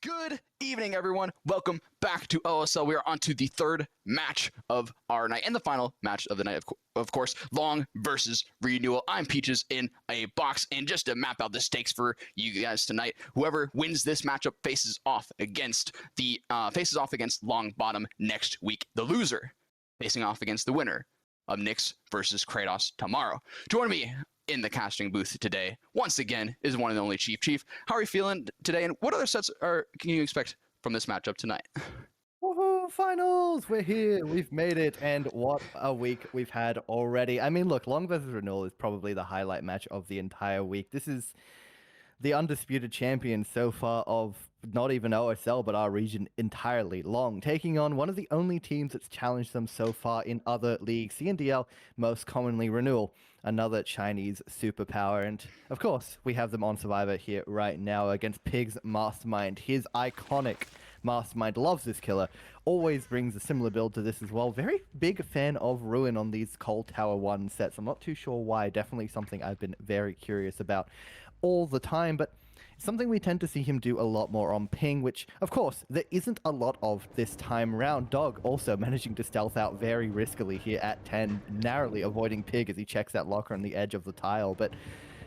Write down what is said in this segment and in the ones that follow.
Good evening, everyone. Welcome back to OSL. We are on to the third match of our night and the final match of the night, of course, Loong versus Renewal. I'm Peaches in a box, and just to map out the stakes for you guys tonight, whoever wins this matchup faces off against Long Bottom next week. The loser facing off against the winner of Nyx versus Kratos tomorrow. Join me in the casting booth today, once again, is one and only Chief. Chief, how are you feeling today, and what other sets can you expect from this matchup tonight? Woohoo! Finals! We're here. We've made it, and what a week we've had already. I mean, look, Loong versus Renewal is probably the highlight match of the entire week. This is the undisputed champion so far of not even OSL, but our region entirely, Loong, taking on one of the only teams that's challenged them so far in other leagues, CNDL, most commonly Renewal, another Chinese superpower. And of course, we have them on Survivor here right now against Pig's Mastermind. His iconic Mastermind loves this killer, always brings a similar build to this as well. Very big fan of Ruin on these Cold Tower 1 sets. I'm not too sure why, definitely something I've been very curious about all the time, but something we tend to see him do a lot more on ping, which, of course, there isn't a lot of this time round. Dog also managing to stealth out very riskily here at 10, narrowly avoiding Pig as he checks that locker on the edge of the tile. But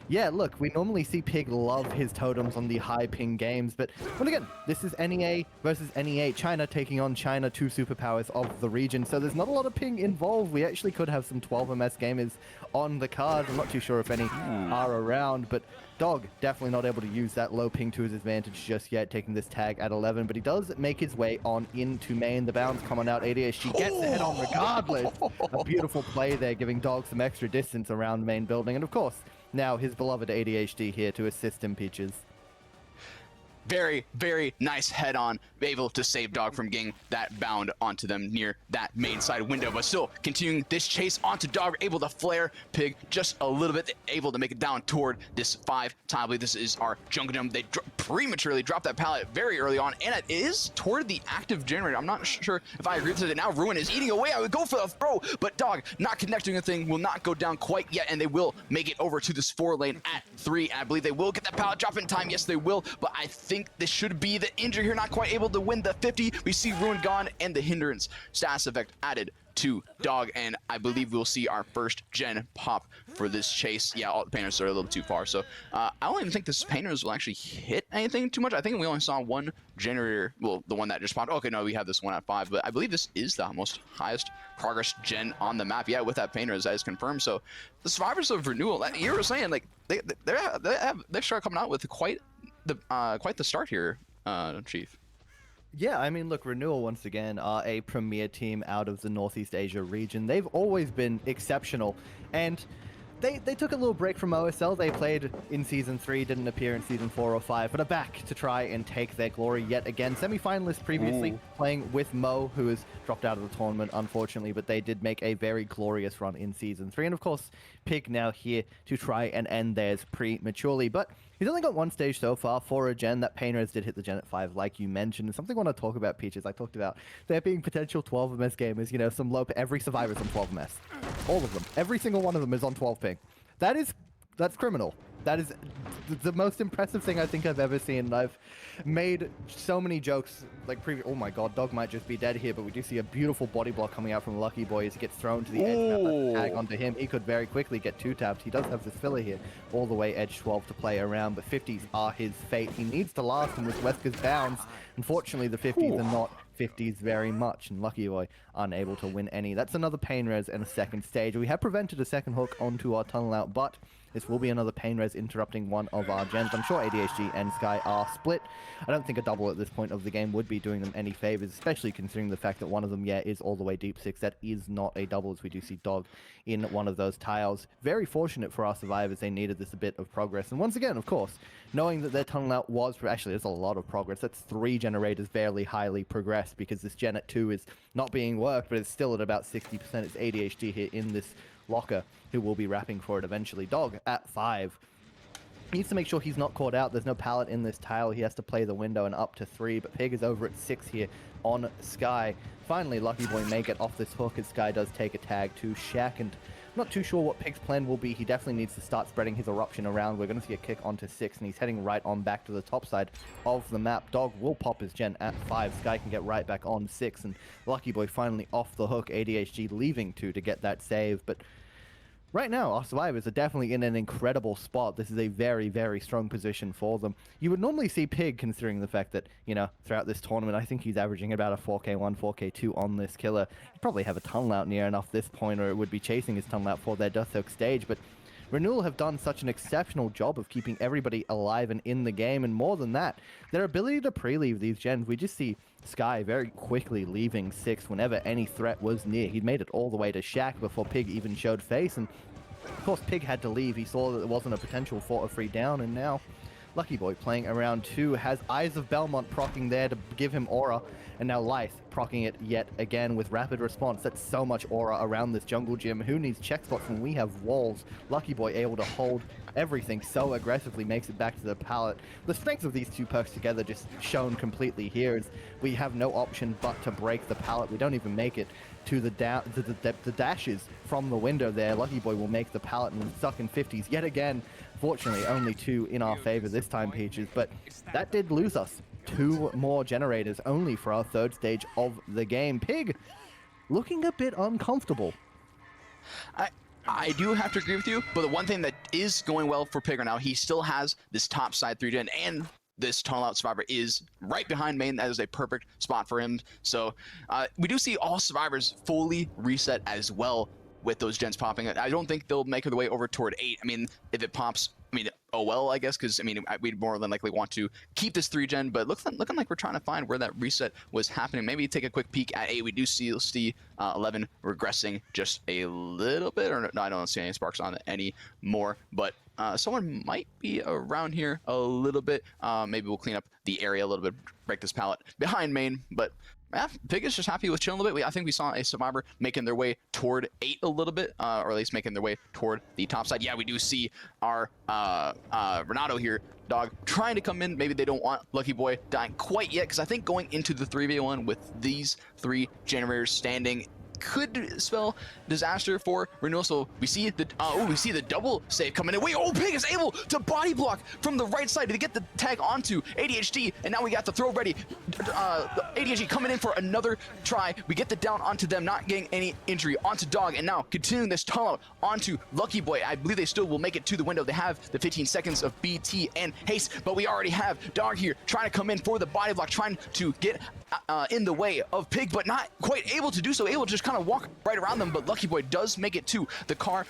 yeah, look, we normally see Pig love his totems on the high ping games, but once again, this is NEA versus NEA. China taking on China, two superpowers of the region, so there's not a lot of ping involved. We actually could have some 12 MS gamers on the card. I'm not too sure if any are around, but Dog definitely not able to use that low ping to his advantage just yet, taking this tag at 11, but he does make his way on into main. The bounce coming out, ADHG gets the head on regardless. A beautiful play there, giving Dog some extra distance around main building, and of course, now his beloved ADHD here to assist him, Peaches. Very, very nice head-on, able to save Dog from getting that bound onto them near that main side window, but still continuing this chase onto Dog, able to flare Pig just a little bit, able to make it down toward this 5 tile. I believe this is our Jungle. They prematurely dropped that pallet very early on, and it is toward the active generator. I'm not sure if I agree with it. Now Ruin is eating away. I would go for the throw, but Dog not connecting the thing, will not go down quite yet, and they will make it over to this 4 lane at 3. And I believe they will get that pallet drop in time. Yes, they will, but I think this should be the injury here. Not quite able to win the 50. We see Ruin gone and the hindrance status effect added to Dog, and I believe we'll see our first gen pop for this chase. Yeah, all the painters are a little too far, so I don't even think this painters will actually hit anything too much. I think we only saw one generator, well, the one that just popped. Okay, no, we have this one at 5, but I believe this is the most highest progress gen on the map. Yeah, with that painters, that is confirmed. So the survivors of Renewal, you were saying, like, they start coming out with quite the start here, Chief. Yeah, I mean, look, Renewal, once again, are a premier team out of the Northeast Asia region. They've always been exceptional, and they took a little break from OSL. They played in Season 3, didn't appear in Season 4 or 5, but are back to try and take their glory yet again. Semi-finalists previously, playing with Mo, who has dropped out of the tournament, unfortunately, but they did make a very glorious run in Season 3. And of course, Pig now here to try and end theirs prematurely, but he's only got one stage so far for a gen. That Painers did hit the gen at 5, like you mentioned. And something I want to talk about, Peaches, I talked about there being potential 12 MS gamers, you know, some low, every survivor's on 12 MS. All of them. Every single one of them is on 12 ping. That's criminal. That is the most impressive thing I think I've ever seen. And I've made so many jokes, like oh my god, Dog might just be dead here, but we do see a beautiful body block coming out from Lucky Boy as he gets thrown to the edge. That tag onto him. He could very quickly get 2-tapped. He does have this filler here, all the way edge 12 to play around, but 50s are his fate. He needs to last them with Wesker's bounds. Unfortunately, the 50s are not 50s very much, and Lucky Boy unable to win any. That's another pain res in a second stage. We have prevented a second hook onto our tunnel out, but this will be another pain res interrupting one of our gens. I'm sure ADHG and Sky are split. I don't think a double at this point of the game would be doing them any favors, especially considering the fact that one of them, yeah, is all the way deep 6. That is not a double, as we do see Dog in one of those tiles. Very fortunate for our survivors. They needed this a bit of progress. And once again, of course, knowing that their tunnel out was, actually, there's a lot of progress. That's 3 generators barely highly progressed, because this gen at 2 is not being worked, but it's still at about 60%. It's ADHD here in this locker who will be rapping for it eventually. Dog at 5 needs to make sure he's not caught out. There's no pallet in this tile. He has to play the window and up to 3, but Pig is over at 6 here on Sky. Finally, Lucky Boy may get off this hook as Sky does take a tag to Shaq, and Not too sure what Pig's plan will be. He definitely needs to start spreading his eruption around. We're going to see a kick onto 6, and he's heading right on back to the top side of the map. Dog will pop his gen at 5. Sky can get right back on 6, and Lucky Boy finally off the hook. ADHG leaving 2 to get that save, but right now, our survivors are definitely in an incredible spot. This is a very, very strong position for them. You would normally see Pig, considering the fact that, you know, throughout this tournament, I think he's averaging about a 4K1, 4K2 on this killer. He'd probably have a tunnel out near enough this point, or it would be chasing his tunnel out for their Death Hook stage, but Renewal have done such an exceptional job of keeping everybody alive and in the game, and more than that, their ability to pre-leave these gens. We just see Sky very quickly leaving 6 whenever any threat was near. He'd made it all the way to Shack before Pig even showed face, and of course Pig had to leave. He saw that there wasn't a potential for a free down, and now Lucky Boy playing around 2 has Eyes of Belmont proccing there to give him aura, and now Lyth proccing it yet again with rapid response. That's so much aura around this jungle gym. Who needs check spots when we have walls? Lucky Boy able to hold everything so aggressively, makes it back to the pallet. The strength of these 2 perks together just shown completely here, as we have no option but to break the pallet. We don't even make it to the dashes from the window there. Lucky Boy will make the pallet, and we're stuck in 50s yet again. Fortunately, only 2 in our favor this time, Peaches, but that did lose us 2 more generators only for our 3rd stage of the game. Pig looking a bit uncomfortable. I do have to agree with you, but the one thing that is going well for Pig right now, he still has this top side 3 gen, and this tunnel out survivor is right behind main. That is a perfect spot for him. So we do see all survivors fully reset as well with those gens popping. I don't think they'll make their way over toward 8. I mean, if it pops, I mean, oh well, I guess, because I mean, we'd more than likely want to keep this 3 gen, but looking like we're trying to find where that reset was happening. Maybe take a quick peek at 8. We do see 11 regressing just a little bit, or no, I don't see any sparks on it anymore, but someone might be around here a little bit. Maybe we'll clean up the area a little bit, break this pallet behind main, but yeah, Pig is just happy with chilling a little bit. I think we saw a survivor making their way toward 8 a little bit, or at least making their way toward the top side. Yeah, we do see our Renato here, Dog, trying to come in. Maybe they don't want Lucky Boy dying quite yet, because I think going into the 3v1 with these 3 generators standing could spell disaster for Renewal. So we see the double save coming in. Wait, Pig is able to body block from the right side to get the tag onto ADHD, and now we got the throw ready. ADHD coming in for another try. We get the down onto them, not getting any injury, onto Dog, and now continuing this tunnel out onto Lucky Boy. I believe they still will make it to the window. They have the 15 seconds of BT and haste, but we already have Dog here trying to come in for the body block, trying to get in the way of Pig, but not quite able to do so, able to just kind of walk right around them. But Lucky Boy does make it to the car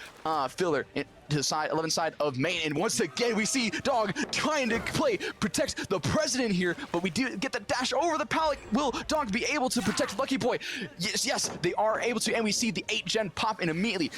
filler to the side 11 side of main, and once again we see Dog trying to protect the president here, but we do get the dash over the pallet. Will Dog be able to protect Lucky Boy? Yes, they are able to, and we see the 8 gen pop, and immediately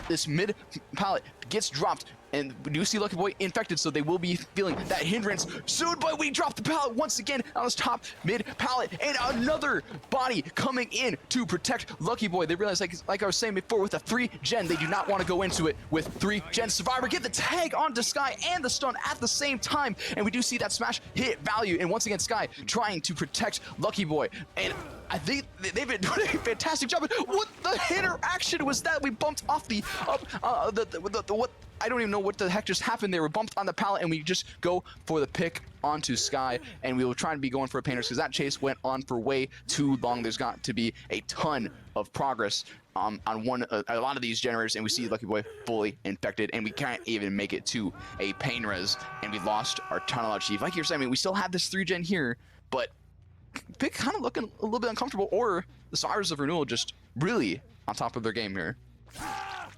this mid pallet gets dropped, and we do see Lucky Boy infected, so they will be feeling that hindrance soon. But we drop the pallet once again on this top mid pallet, and another body coming in to protect Lucky Boy. They realize, like I was saying before, with a 3 gen, they do not want to go into it with 3 gen. Survivor get the tag onto Sky and the stun at the same time, and we do see that smash hit value, and once again Sky trying to protect Lucky Boy, and I think they've been doing a fantastic job. What the interaction was that? We bumped off the what? I don't even know what the heck just happened there. We bumped on the pallet, and we just go for the pick onto Sky, and we will try and be going for a painters, because that chase went on for way too long. There's got to be a ton of progress on a lot of these generators, and we see Lucky Boy fully infected, and we can't even make it to a pain res, and we lost our tunnel out chief. Like you're saying, I mean, we still have this 3 gen here, but Pick kind of looking a little bit uncomfortable, or the Survivors of Renewal just really on top of their game here.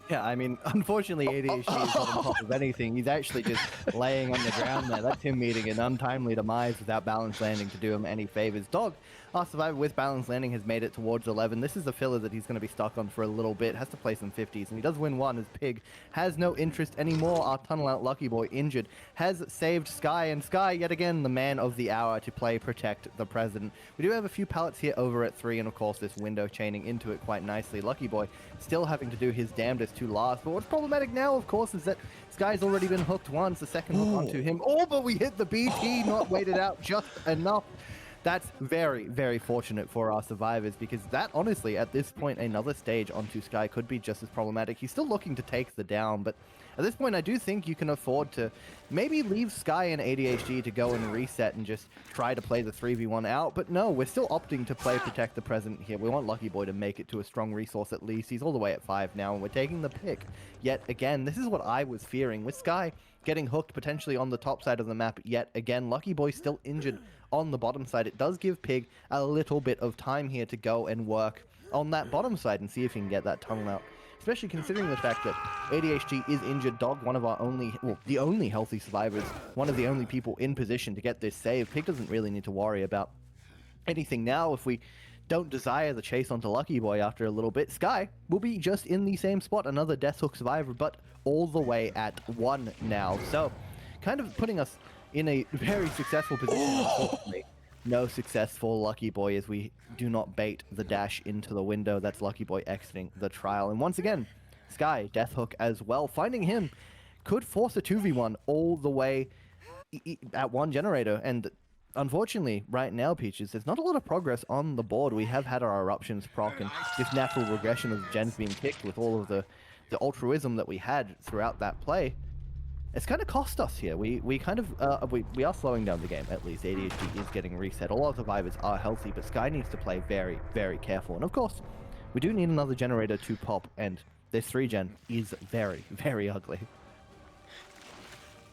Yeah, I mean, unfortunately, ADHD is not on top of anything. He's actually just laying on the ground there. That's him meeting an untimely demise without balance landing to do him any favors. Dog, our survivor with balance landing, has made it towards 11. This is a filler that he's going to be stuck on for a little bit. Has to play some 50s, and he does win one as Pig has no interest anymore. Our tunnel out Lucky Boy, injured, has saved Sky, and Sky, yet again, the man of the hour to play Protect the President. We do have a few pallets here over at 3, and of course, this window chaining into it quite nicely. Lucky Boy still having to do his damnedest to last, but what's problematic now, of course, is that Sky's already been hooked once, the second hook onto him. Oh, but we hit the BT, not waited out just enough. That's very, very fortunate for our survivors, because that, honestly, at this point, another stage onto Sky could be just as problematic. He's still looking to take the down, but at this point, I do think you can afford to maybe leave Sky and ADHD to go and reset and just try to play the 3v1 out. But no, we're still opting to play Protect the Present here. We want Lucky Boy to make it to a strong resource at least. He's all the way at 5 now, and we're taking the pick. Yet again, this is what I was fearing. With Sky getting hooked potentially on the top side of the map yet again, Lucky Boy still injured on the bottom side. It does give Pig a little bit of time here to go and work on that bottom side and see if he can get that tunnel out. Especially considering the fact that ADHD is injured. Dog, one of our only, well, the only healthy survivors, one of the only people in position to get this save. Pig doesn't really need to worry about anything now. If we don't desire the chase onto Lucky Boy after a little bit, Sky will be just in the same spot, another Death Hook survivor, but all the way at 1 now. So, kind of putting us in a very successful position, unfortunately. No success for Lucky Boy as we do not bait the dash into the window. That's Lucky Boy exiting the trial. And once again, Sky, Death Hook as well. Finding him could force a 2v1 all the way at 1 generator. And unfortunately, right now, Peaches, there's not a lot of progress on the board. We have had our eruptions proc and this natural regression of gens being kicked with all of the altruism that we had throughout that play. It's kind of cost us here. We kind of we are slowing down the game. At least ADHD is getting reset. All our survivors are healthy, but Sky needs to play very, very careful. And of course, we do need another generator to pop, and this 3-gen is very, very ugly.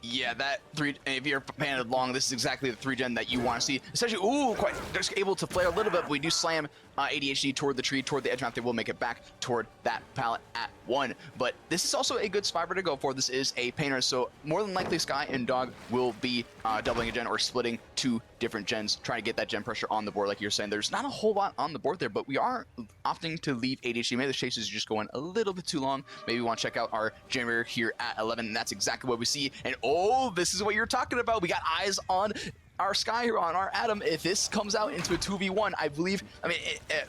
Yeah, that 3, if you're playing it long, this is exactly the 3-gen that you want to see. Essentially, quite just able to flare a little bit, but we do slam ADHD toward the tree, toward the edge map. They will make it back toward that pallet at 1. But this is also a good survivor to go for. This is a painter, so more than likely Sky and Dog will be doubling a gen or splitting 2 different gens, trying to get that gen pressure on the board. Like you're saying, there's not a whole lot on the board there, but we are opting to leave ADHD. Maybe the chase is just going a little bit too long. Maybe we want to check out our generator here at 11, and that's exactly what we see. And oh, this is what you're talking about. We got eyes on our Sky here, on our Adam. If this comes out into a 2v1, I believe,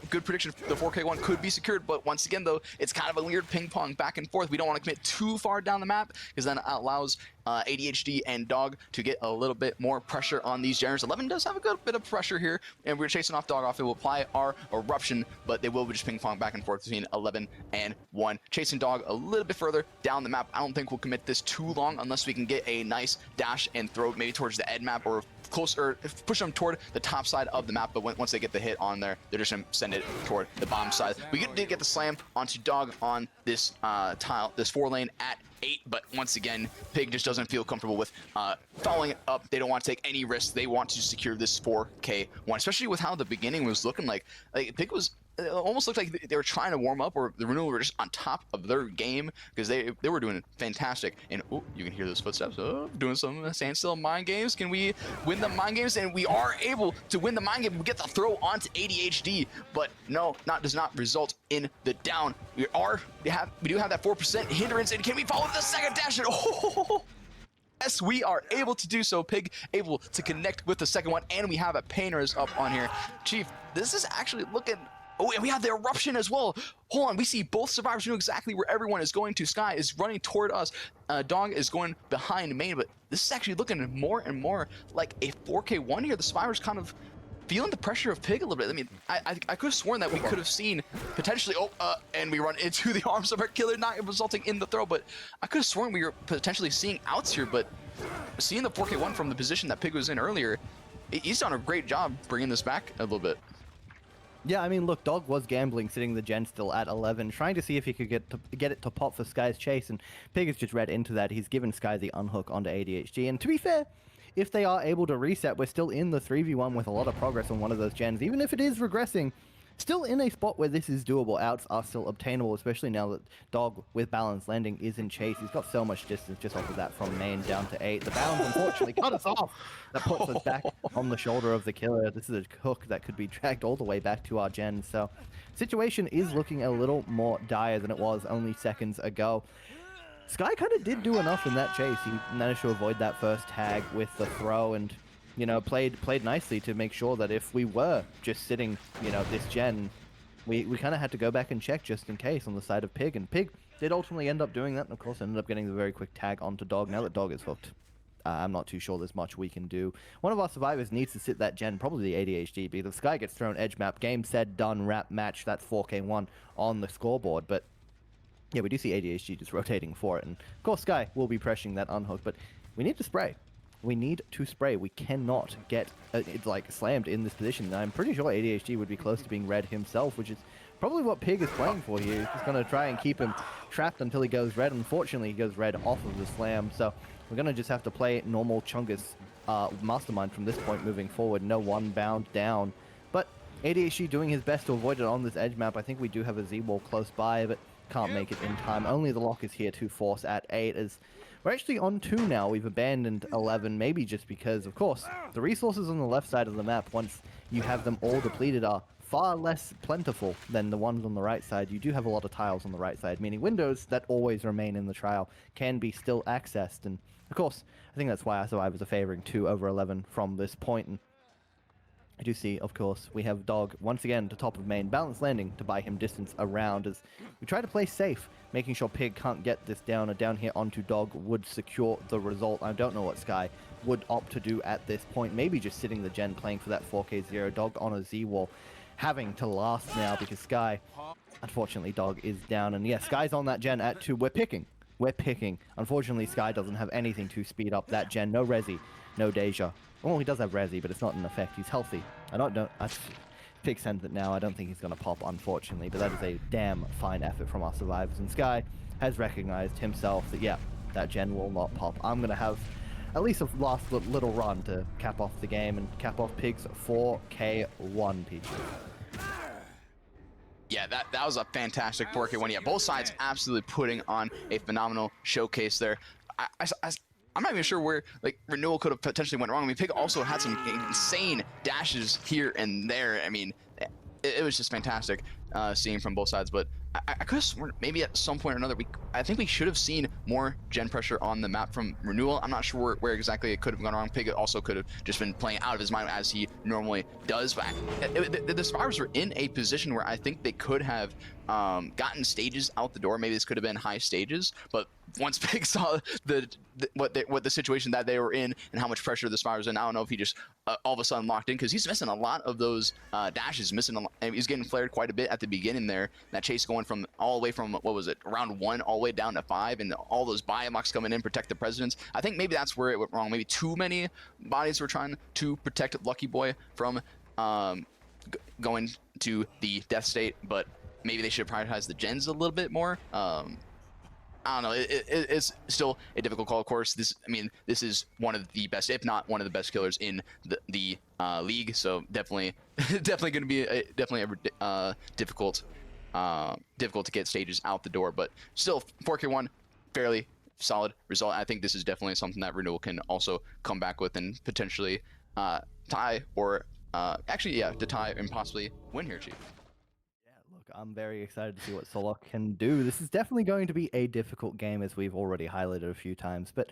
good prediction, the 4K one could be secured, but once again, though, it's kind of a weird ping pong back and forth. We don't want to commit too far down the map, because then it allows ADHD and Dog to get a little bit more pressure on these generators. 11 does have a good bit of pressure here, and we're chasing off Dog off. It will apply our eruption, but they will just ping pong back and forth between 11 and 1. Chasing Dog a little bit further down the map. I don't think we'll commit this too long unless we can get a nice dash and throw maybe towards the ed map, or closer, push them toward the top side of the map. But once they get the hit on there, they're just gonna send it toward the bottom side. We did get the slam onto Dog on this tile, this 4 lane at 8, but once again, Pig just doesn't feel comfortable with following it up. They don't want to take any risks. They want to secure this 4K one, especially with how the beginning was looking. Like Pig was, it almost looked like they were trying to warm up, or the Renewal were just on top of their game, because they were doing fantastic. And oh, you can hear those footsteps. Oh, doing some standstill mind games. Can we win the mind games? And we are able to win the mind game. We get the throw onto ADHD, but no, does not result in the down. We do have that 4% hindrance, and can we follow the second dash? And oh, yes, we are able to do so. Pig able to connect with the second one, and we have a painters up on here. Chief, this is actually looking. Oh, and we have the eruption as well. Hold on, we see both survivors know exactly where everyone is going to. Sky is running toward us. Dog is going behind main, but this is actually looking more and more like a 4K1 here. The survivors kind of feeling the pressure of Pig a little bit. I mean, I could have sworn that we could have seen potentially, and we run into the arms of our killer, not resulting in the throw, but I could have sworn we were potentially seeing outs here, but seeing the 4K1 from the position that Pig was in earlier, he's done a great job bringing this back a little bit. Yeah, I mean, look, Dog was gambling, sitting the gen still at 11, trying to see if he could get it to pop for Sky's chase, and Pig has just read into that. He's given Sky the unhook onto ADHD, and to be fair, if they are able to reset, we're still in the 3v1 with a lot of progress on one of those gens. Even if it is regressing, still in a spot where this is doable. Outs are still obtainable, especially now that Dog, with balanced landing, is in chase. He's got so much distance just off of that from main down to 8. The bounds, unfortunately, cut us off. That puts us back on the shoulder of the killer. This is a hook that could be dragged all the way back to our gen. So, situation is looking a little more dire than it was only seconds ago. Sky kind of did do enough in that chase. He managed to avoid that first tag with the throw, and you know, played nicely to make sure that if we were just sitting, you know, this gen, we kind of had to go back and check just in case on the side of Pig, and Pig did ultimately end up doing that, and of course ended up getting the very quick tag onto Dog now that Dog is hooked. I'm not too sure there's much we can do. One of our survivors needs to sit that gen, probably the ADHD, because if Sky gets thrown edge map, game, said, done, wrap, match, that's 4K1 on the scoreboard. But yeah, we do see ADHD just rotating for it. And of course, Sky will be pressuring that unhook, but we need to spray. We need to spray. We cannot get it like slammed in this position. And I'm pretty sure ADHD would be close to being red himself, which is probably what Pig is playing for here. He's just going to try and keep him trapped until he goes red. Unfortunately, he goes red off of the slam. So we're going to just have to play normal Chungus Mastermind from this point moving forward. No one bound down. But ADHD doing his best to avoid it on this edge map. I think we do have a Z-wall close by, but can't make it in time. Only the lock is here to force at 8 as we're actually on 2 now. We've abandoned 11, maybe just because, of course, the resources on the left side of the map, once you have them all depleted, are far less plentiful than the ones on the right side. You do have a lot of tiles on the right side, meaning windows that always remain in the trial can be still accessed. And, of course, I think that's why our survivors are favoring 2 over 11 from this point. And I do see, of course, we have Dog once again to top of main, balance landing to buy him distance around as we try to play safe, making sure Pig can't get this down, or down here onto Dog would secure the result. I don't know what Sky would opt to do at this point. Maybe just sitting the gen, playing for that 4K0. Dog on a Z-wall, having to last now because Sky, unfortunately, Dog is down. And yeah, Sky's on that gen at 2. We're picking. Unfortunately, Sky doesn't have anything to speed up that gen. No Resi, no Deja. Well, he does have Resi, but it's not in effect. He's healthy. Pig sends it now. I don't think he's going to pop, unfortunately, but that is a damn fine effort from our survivors. And Sky has recognized himself that, yeah, that gen will not pop. I'm going to have at least a last little run to cap off the game and cap off Pig's 4K1, Peaches. Yeah, that was a fantastic 4K1. Yeah, both sides absolutely putting on a phenomenal showcase there. I'm not even sure where like Renewal could have potentially went wrong. I mean, Pig also had some insane dashes here and there. I mean, it was just fantastic seeing from both sides. But I could have sworn maybe at some point or another, I think we should have seen more gen pressure on the map from Renewal. I'm not sure where exactly it could have gone wrong. Pig also could have just been playing out of his mind as he normally does. But the survivors were in a position where I think they could have gotten stages out the door. Maybe this could have been high stages, but once Pig saw what the situation that they were in and how much pressure the survivors in, I don't know if he just all of a sudden locked in, because he's missing a lot of those dashes. He's getting flared quite a bit at the beginning there. That chase going from all the way from, what was it, round 1 all the way down to 5, and all those biomucks coming in protect the presidents. I think maybe that's where it went wrong. Maybe too many bodies were trying to protect Lucky Boy from going to the death state, but maybe they should prioritize the gens a little bit more. I don't know. It's still a difficult call, of course. This is one of the best, if not one of the best killers in the league. So definitely going to be difficult to get stages out the door. But still, 4K1, fairly solid result. I think this is definitely something that Renewal can also come back with and potentially tie, or to tie and possibly win here, Chief. I'm very excited to see what Solok can do. This is definitely going to be a difficult game, as we've already highlighted a few times. But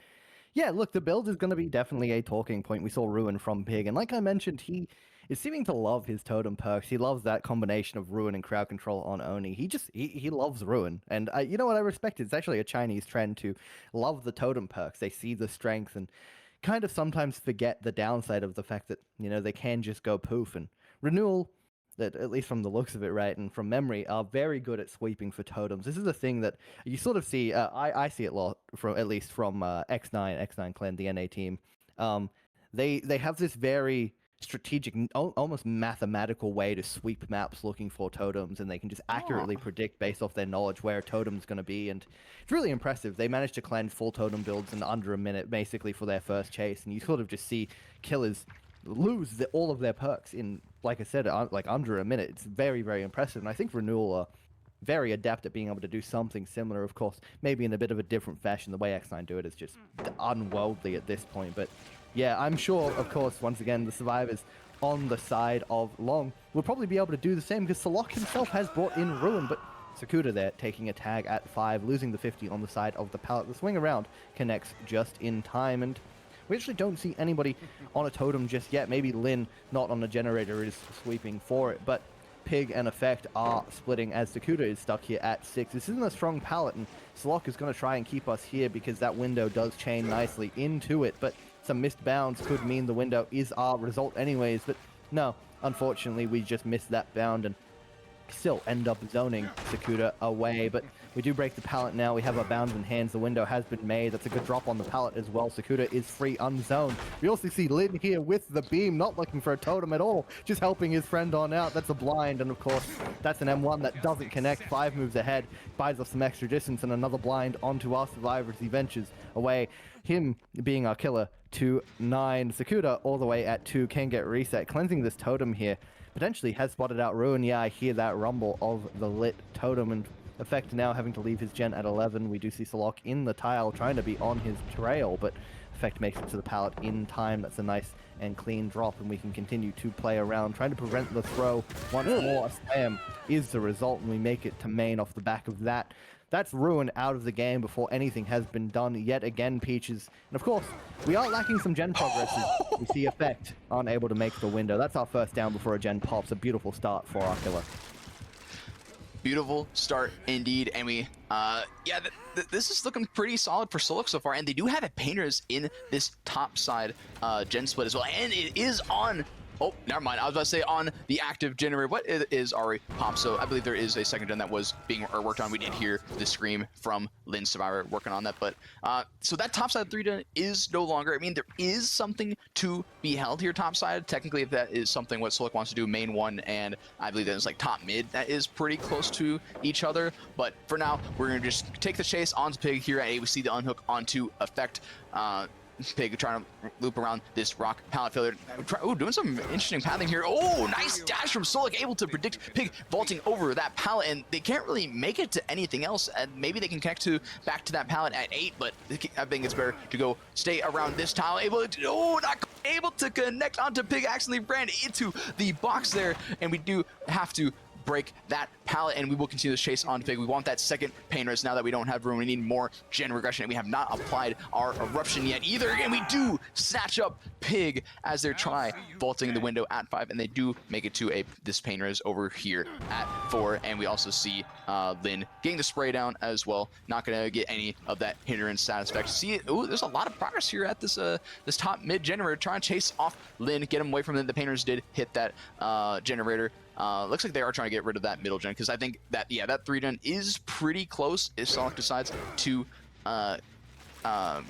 yeah, look, the build is going to be definitely a talking point. We saw Ruin from Pig, and like I mentioned, he is seeming to love his totem perks. He loves that combination of Ruin and crowd control on Oni. He loves Ruin, and you know what I respect? It's actually a Chinese trend to love the totem perks. They see the strength and kind of sometimes forget the downside of the fact that, you know, they can just go poof. And Renewal, that at least from the looks of it, right, and from memory, are very good at sweeping for totems. This is a thing that you sort of see. I see it a lot from, at least from X9 Clan, the NA team. They have this very strategic, almost mathematical way to sweep maps looking for totems, and they can just accurately predict based off their knowledge where a totem's going to be, and it's really impressive. They managed to cleanse full totem builds in under a minute, basically, for their first chase, and you sort of just see killers lose all of their perks in, like I said, like under a minute. It's very, very impressive, and I think Renewal are very adept at being able to do something similar, of course, maybe in a bit of a different fashion. The way X9 do it is just unworldly at this point, but yeah, I'm sure, of course, once again, the survivors on the side of Loong will probably be able to do the same, because Solok himself has brought in Ruin, but Sakuda there taking a tag at 5, losing the 50 on the side of the pallet. The swing around connects just in time, and we actually don't see anybody on a totem just yet. Maybe Lin, not on a generator, is sweeping for it, but Pig and Effect are splitting as Sakuda is stuck here at 6. This isn't a strong pallet, and Solok is going to try and keep us here because that window does chain nicely into it, but some missed bounds could mean the window is our result anyways, but no, unfortunately we just missed that bound and still end up zoning Sakuda away, but we do break the pallet now. We have our bounds in hands. The window has been made. That's a good drop on the pallet as well. Sakuda is free unzoned. We also see Lin here with the beam, not looking for a totem at all, just helping his friend on out. That's a blind, and of course, that's an M1 that doesn't connect. 5 moves ahead, buys us some extra distance, and another blind onto our survivor as he ventures away. Him being our killer, 2-9. Sakuda all the way at 2, can get reset. Cleansing this totem here. Potentially has spotted out Ruin. Yeah, I hear that rumble of the lit totem, and Effect now having to leave his gen at 11. We do see Salok in the tile trying to be on his trail, but Effect makes it to the pallet in time. That's a nice and clean drop, and we can continue to play around, trying to prevent the throw. Once more, a slam is the result, and we make it to main off the back of that. That's Ruin out of the game before anything has been done yet again, Peaches. And of course, we are lacking some gen progress. We see Effect unable to make the window. That's our first down before a gen pops. A beautiful start for our killer. Beautiful start indeed, and we yeah, this is looking pretty solid for Solok so far, and they do have a painters in this top side gen split as well, and it is on. Oh, never mind. I was about to say on the active generator. What is already popped? So I believe there is a second gen that was being worked on. We did hear the scream from Lin Survivor working on that. But so that top side 3 gen is no longer. I mean, there is something to be held here top side. Technically, if that is something what Solok wants to do, main 1, and I believe there's like top mid that is pretty close to each other. But for now, we're gonna just take the chase onto Pig here at A. We see the unhook onto Effect. Pig trying to loop around this rock pallet failure. Oh, doing some interesting pathing here. Oh, nice dash from Solok, able to predict Pig vaulting over that pallet, and they can't really make it to anything else. And maybe they can connect to back to that pallet at 8, but I think it's better to go stay around this tile. Not able to connect onto Pig. Accidentally ran into the box there, and we do have to break that pallet, and we will continue this chase on Pig. We want that second painters now that we don't have room. We need more gen regression, and we have not applied our eruption yet either, and we do snatch up Pig as they try vaulting the window at 5, and they do make it to this painters over here at 4, and we also see Lin getting the spray down as well. Not gonna get any of that hindrance satisfaction. See, oh, there's a lot of progress here at this this top mid generator, trying to chase off Lin, get him away from it. The painters did hit that generator. Looks like they are trying to get rid of that middle gen, because I think that, yeah, that 3 gen is pretty close if Sonic decides to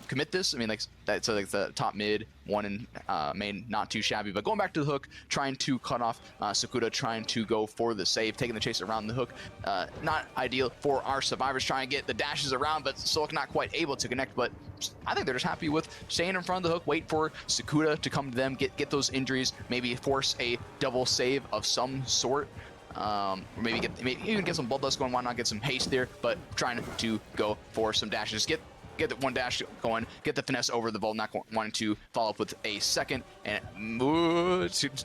commit this. I mean, like that's like the top mid 1 and main, not too shabby. But going back to the hook, trying to cut off Sakuda, trying to go for the save, taking the chase around the hook. Not ideal for our survivors, trying to get the dashes around, but Solok not quite able to connect. But I think they're just happy with staying in front of the hook, wait for Sakuda to come to them, get those injuries, maybe force a double save of some sort. Or maybe even get some bloodlust going. Why not get some haste there? But trying to go for some dashes, get the one dash going, get the finesse over the vault, not wanting to follow up with a second, and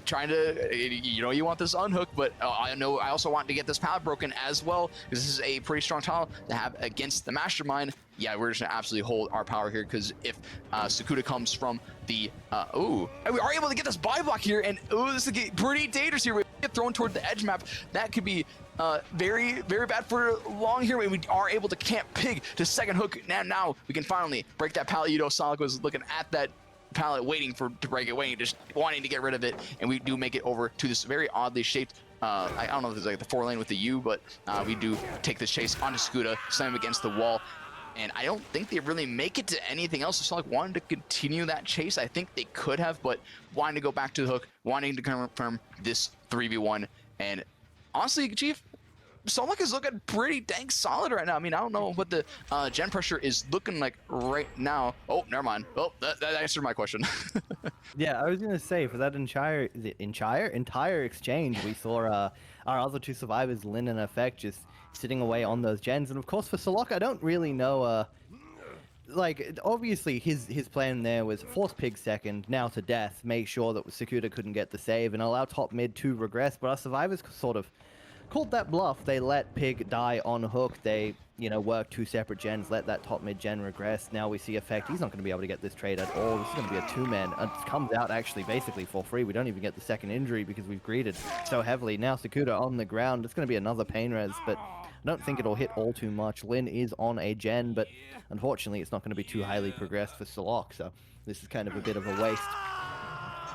trying to, you want this unhook, but I know I also want to get this pallet broken as well, because this is a pretty strong tile to have against the mastermind. Yeah, we're just gonna absolutely hold our power here, because if Sakuda comes from the, we are able to get this buy block here, and this is pretty dangerous here. We get thrown toward the edge map. That could be very, very bad for Loong here. We are able to camp Pig to second hook. Now we can finally break that pallet. Sonic was looking at that pallet, waiting to break it, just wanting to get rid of it, and we do make it over to this very oddly shaped. I don't know if it's like the 4 lane with the U, but we do take this chase onto Sakuda, slam him against the wall. And I don't think they really make it to anything else. So Sonic wanted to continue that chase. I think they could have, but wanting to go back to the hook, wanting to confirm this 3v1. And honestly, Chief, Sonic is looking pretty dang solid right now. I mean, I don't know what the gen pressure is looking like right now. Oh, never mind. Oh, that answered my question. Yeah, I was gonna say, for that entire exchange, we saw our other 2 survivors, Lin and Effect, just sitting away on those gens. And of course, for Solok, I don't really know. Like, obviously, his plan there was force Pig second, now to death, make sure that Sakuda couldn't get the save, and allow top mid to regress. But our survivors sort of called that bluff. They let Pig die on hook. They, work 2 separate gens, let that top mid gen regress. Now we see Effect. He's not going to be able to get this trade at all. This is going to be a 2-man. It comes out actually basically for free. We don't even get the second injury because we've greeted so heavily. Now Sakuda on the ground. It's going to be another pain res, but I don't think it'll hit all too much. Lin is on a gen, but unfortunately it's not going to be too highly progressed for Solok. So this is kind of a bit of a waste.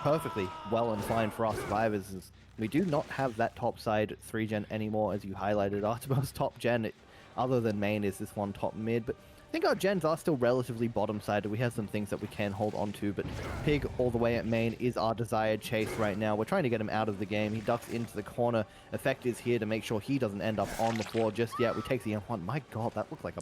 Perfectly well and fine for our survivors is we do not have that top side 3-gen anymore, as you highlighted. Our most top gen, other than main, is this one top mid, but I think our gens are still relatively bottom-sided. We have some things that we can hold on to, but Pig all the way at main is our desired chase right now. We're trying to get him out of the game. He ducks into the corner. Effect is here to make sure he doesn't end up on the floor just yet. We take the M1. My god, that looked like a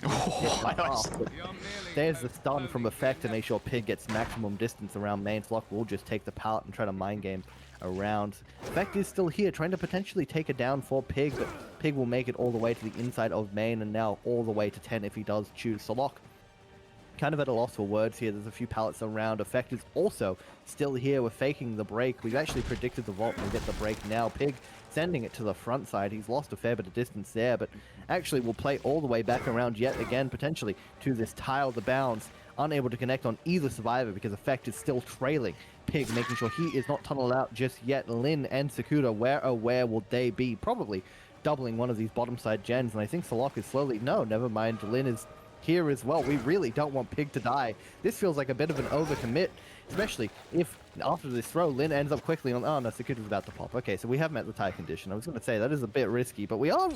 There's the stun from Effect to make sure Pig gets maximum distance around main. Flock will just take the pallet and try to mind game around. Effect is still here, trying to potentially take it down for Pig, but Pig will make it all the way to the inside of main, and now all the way to 10 if he does choose Solok. Kind of at a loss for words here. There's a few pallets around. Effect is also still here. We're faking the break. We've actually predicted the vault and we get the break now. Pig sending it to the front side. He's lost a fair bit of distance there, but actually will play all the way back around yet again, potentially to this tile, the bounds. Unable to connect on either survivor because Effect is still trailing Pig, making sure he is not tunneled out just yet. Lin and Sakuda, where will they be? Probably doubling one of these bottom side gens, and I think Solok is slowly... No, never mind. Lin is here as well. We really don't want Pig to die. This feels like a bit of an overcommit, especially if after this throw, Lin ends up quickly on... Oh no, Sakuda's about to pop. Okay, so we have met the tie condition. I was going to say, that is a bit risky, but we are...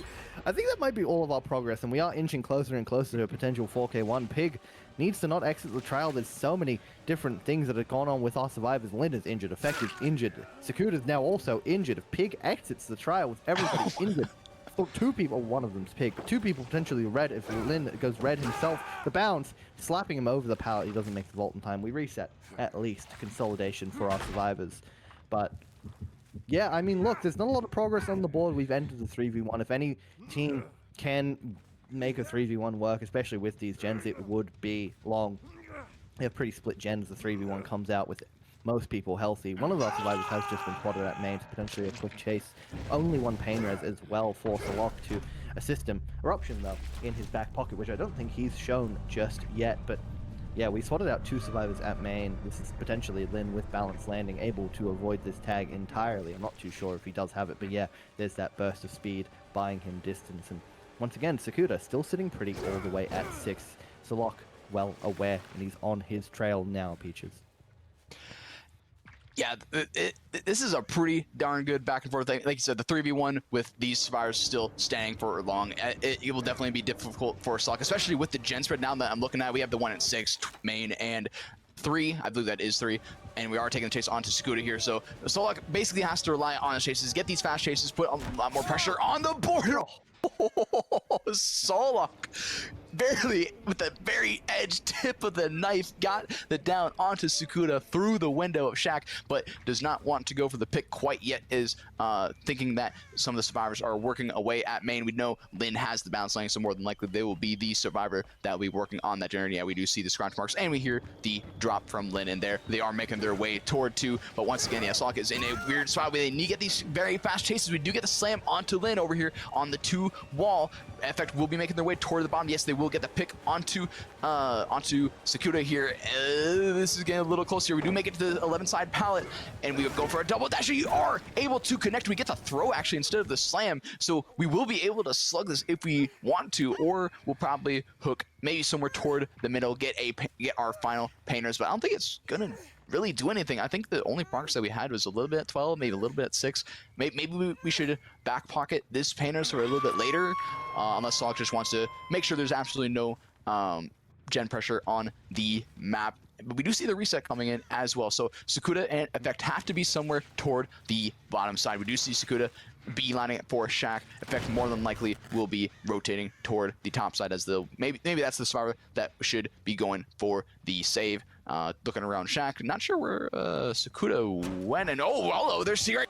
I think that might be all of our progress, and we are inching closer and closer to a potential 4K1. Pig needs to not exit the trial. There's so many different things that have gone on with our survivors. Lin is injured, Effect is injured, Sakuda's now also injured. If Pig exits the trial with everybody injured, well, two people, one of them's Pig, but two people potentially red if Lin goes red himself. The bounce, slapping him over the pallet, he doesn't make the vault in time. We reset, at least, consolidation for our survivors. But, yeah, I mean, look, there's not a lot of progress on the board. We've entered the 3v1. If any team can make a 3v1 work, especially with these gens, it would be Loong. They have pretty split gens. The 3v1 comes out with most people healthy. One of our survivors has just been spotted at main, potentially a quick chase. Only one pain res as well for Solok to assist him. Eruption, though, in his back pocket, which I don't think he's shown just yet. But yeah, we spotted out two survivors at main. This is potentially Lin with balance landing, able to avoid this tag entirely. I'm not too sure if he does have it, but yeah, there's that burst of speed buying him distance. And once again, Sakuda still sitting pretty all the way at 6. Solok well aware, and he's on his trail now, Peaches. Yeah, this is a pretty darn good back and forth thing. Like you said, the 3v1 with these survivors still standing for long. It will definitely be difficult for Solok, especially with the gen spread now that I'm looking at. We have the one at 6 main and 3. I believe that is 3. And we are taking the chase onto Sakuda here. So Solok basically has to rely on his chases, get these fast chases, put a lot more pressure on the border. Solok barely with the very edge tip of the knife got the down onto Sakuda through the window of Shaq, but does not want to go for the pick quite yet, is thinking that some of the survivors are working away at main. We know Lin has the bounce lane, so more than likely they will be the survivor that will be working on that journey. Yeah, we do see the scratch marks, and we hear the drop from Lin in there. They are making their way toward 2, but once again, yeah, Solok is in a weird spot where they need to get these very fast chases. We do get the slam onto Lin over here on the 2 wall. Effect will be making their way toward the bottom. Yes, they will get the pick onto Sakuda here. This is getting a little closer. We do make it to the 11 side pallet, and we go for a double dash. You are able to connect. We get the throw actually instead of the slam, so we will be able to slug this if we want to, or we'll probably hook maybe somewhere toward the middle, get our final painters. But I don't think it's gonna really do anything. I think the only progress that we had was a little bit at 12, maybe a little bit at 6. Maybe we should back pocket this painters for a little bit later, unless Solok just wants to make sure there's absolutely no gen pressure on the map. But we do see the reset coming in as well. So Sakuda and Effect have to be somewhere toward the bottom side. We do see Sakuda beelining it for Shaq. Effect more than likely will be rotating toward the top side, as maybe that's the survivor that should be going for the save. Looking around Shaq, not sure where Sakuda went, and oh, hello, there's Secret.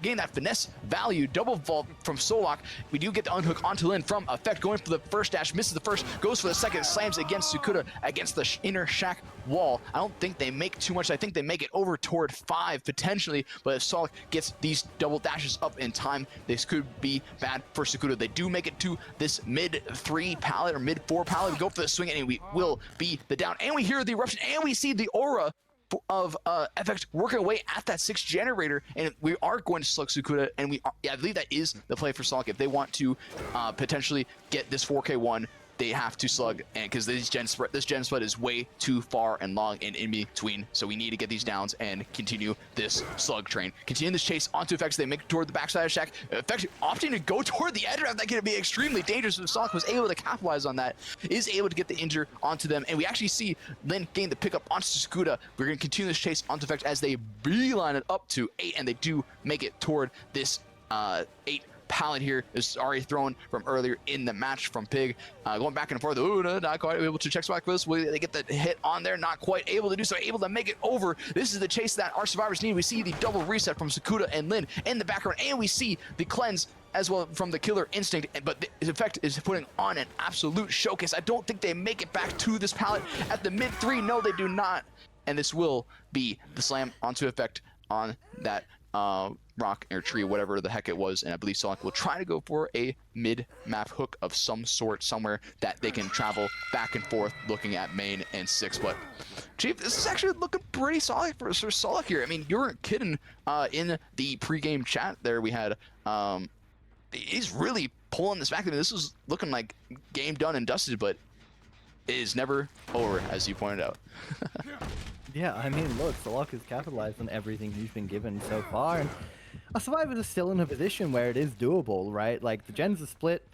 Getting that finesse value, double vault from Solok. We do get the unhook onto Lin from Effect, going for the first dash, misses the first, goes for the second, slams against Sakuda against the inner Shaq wall. I don't think they make too much. I think they make it over toward 5 potentially, but if Solok gets these double dashes up in time, this could be bad for Sakuda. They do make it to this mid 3 pallet or mid 4 pallet. We go for the swing, and we will be the down, and we hear the eruption, and we see the aura of FX working away at that 6 generator, and we are going to slug Sakuda, and I believe that is the play for Solok if they want to potentially get this 4K1. they have to slug, and because this gen spread is way too far and long and in between, so we need to get these downs and continue this slug train. Continue this chase onto Effect. They make it toward the backside of Shack. Effect opting to go toward the edge. That could be extremely dangerous. If Sonic was able to capitalize on that, is able to get the injure onto them, and we actually see Lin gain the pickup onto Sakuda. We're going to continue this chase onto Effect as they beeline it up to 8, and they do make it toward this 8 pallet here. Is already thrown from earlier in the match from Pig, going back and forth. Ooh, no, not quite able to check spot this. They get the hit on there, not quite able to do so, able to make it over. This is the chase that our survivors need. We see the double reset from Sakuda and Lin in the background, and we see the cleanse as well from the Killer Instinct, but the Effect is putting on an absolute showcase. I don't think they make it back to this pallet at the mid 3. No, they do not, and this will be the slam onto Effect on that rock or tree, whatever the heck it was, and I believe Sonic will try to go for a mid-map hook of some sort somewhere that they can travel back and forth looking at main and 6. But Chief, this is actually looking pretty solid for Sonic here. I mean, you weren't kidding in the pre-game chat there. We had he's really pulling this back. I mean, this is looking like game done and dusted, but it is never over, as you pointed out. Yeah, I mean, look, Solok has capitalized on everything he's been given so far, and our survivors are still in a position where it is doable, right? Like, the gens are split,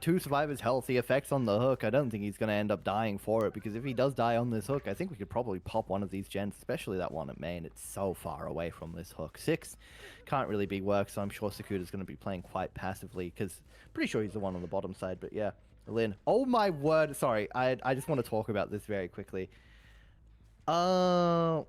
2 survivors healthy, Effects on the hook. I don't think he's going to end up dying for it, because if he does die on this hook, I think we could probably pop one of these gens, especially that one at main. It's so far away from this hook. 6 can't really be worked, so I'm sure Sakuda's going to be playing quite passively, because pretty sure he's the one on the bottom side, but yeah. Lin, oh my word, sorry, I just want to talk about this very quickly. Because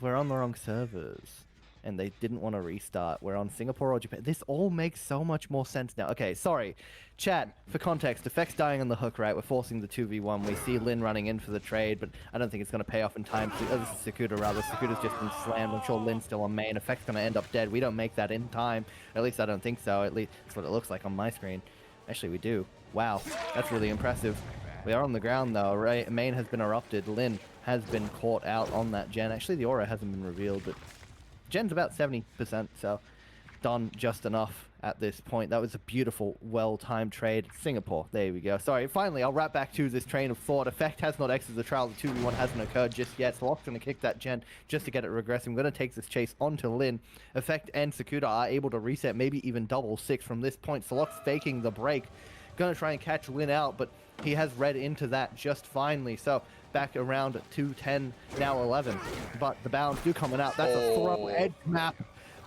we're on the wrong servers, and they didn't want to restart. We're on Singapore or Japan. This all makes so much more sense now. Okay, sorry. Chat, for context, Effect's dying on the hook, right? We're forcing the 2v1. We see Lin running in for the trade, but I don't think it's going to pay off in time. This is Sakuda, rather. Sakuda's just been slammed. I'm sure Lin's still on main. Effect's going to end up dead. We don't make that in time. At least I don't think so. At least that's what it looks like on my screen. Actually, we do. Wow, that's really impressive. We are on the ground, though, right? Main has been erupted. Lin has been caught out on that gen. Actually, the aura hasn't been revealed, but gen's about 70%, so done just enough at this point. That was a beautiful, well-timed trade. Singapore, there we go. Sorry, finally, I'll wrap back to this train of thought. Effect has not exited the trial. The 2v1 hasn't occurred just yet, so Lock's going to kick that gen just to get it regressing. I'm going to take this chase onto Lin. Effect and Sakuda are able to reset, maybe even double 6 from this point. So Lock's faking the break. Going to try and catch Lin out, but he has read into that just finely. So back around 210, now 11. But the bounds do coming out. That's a throw edge map.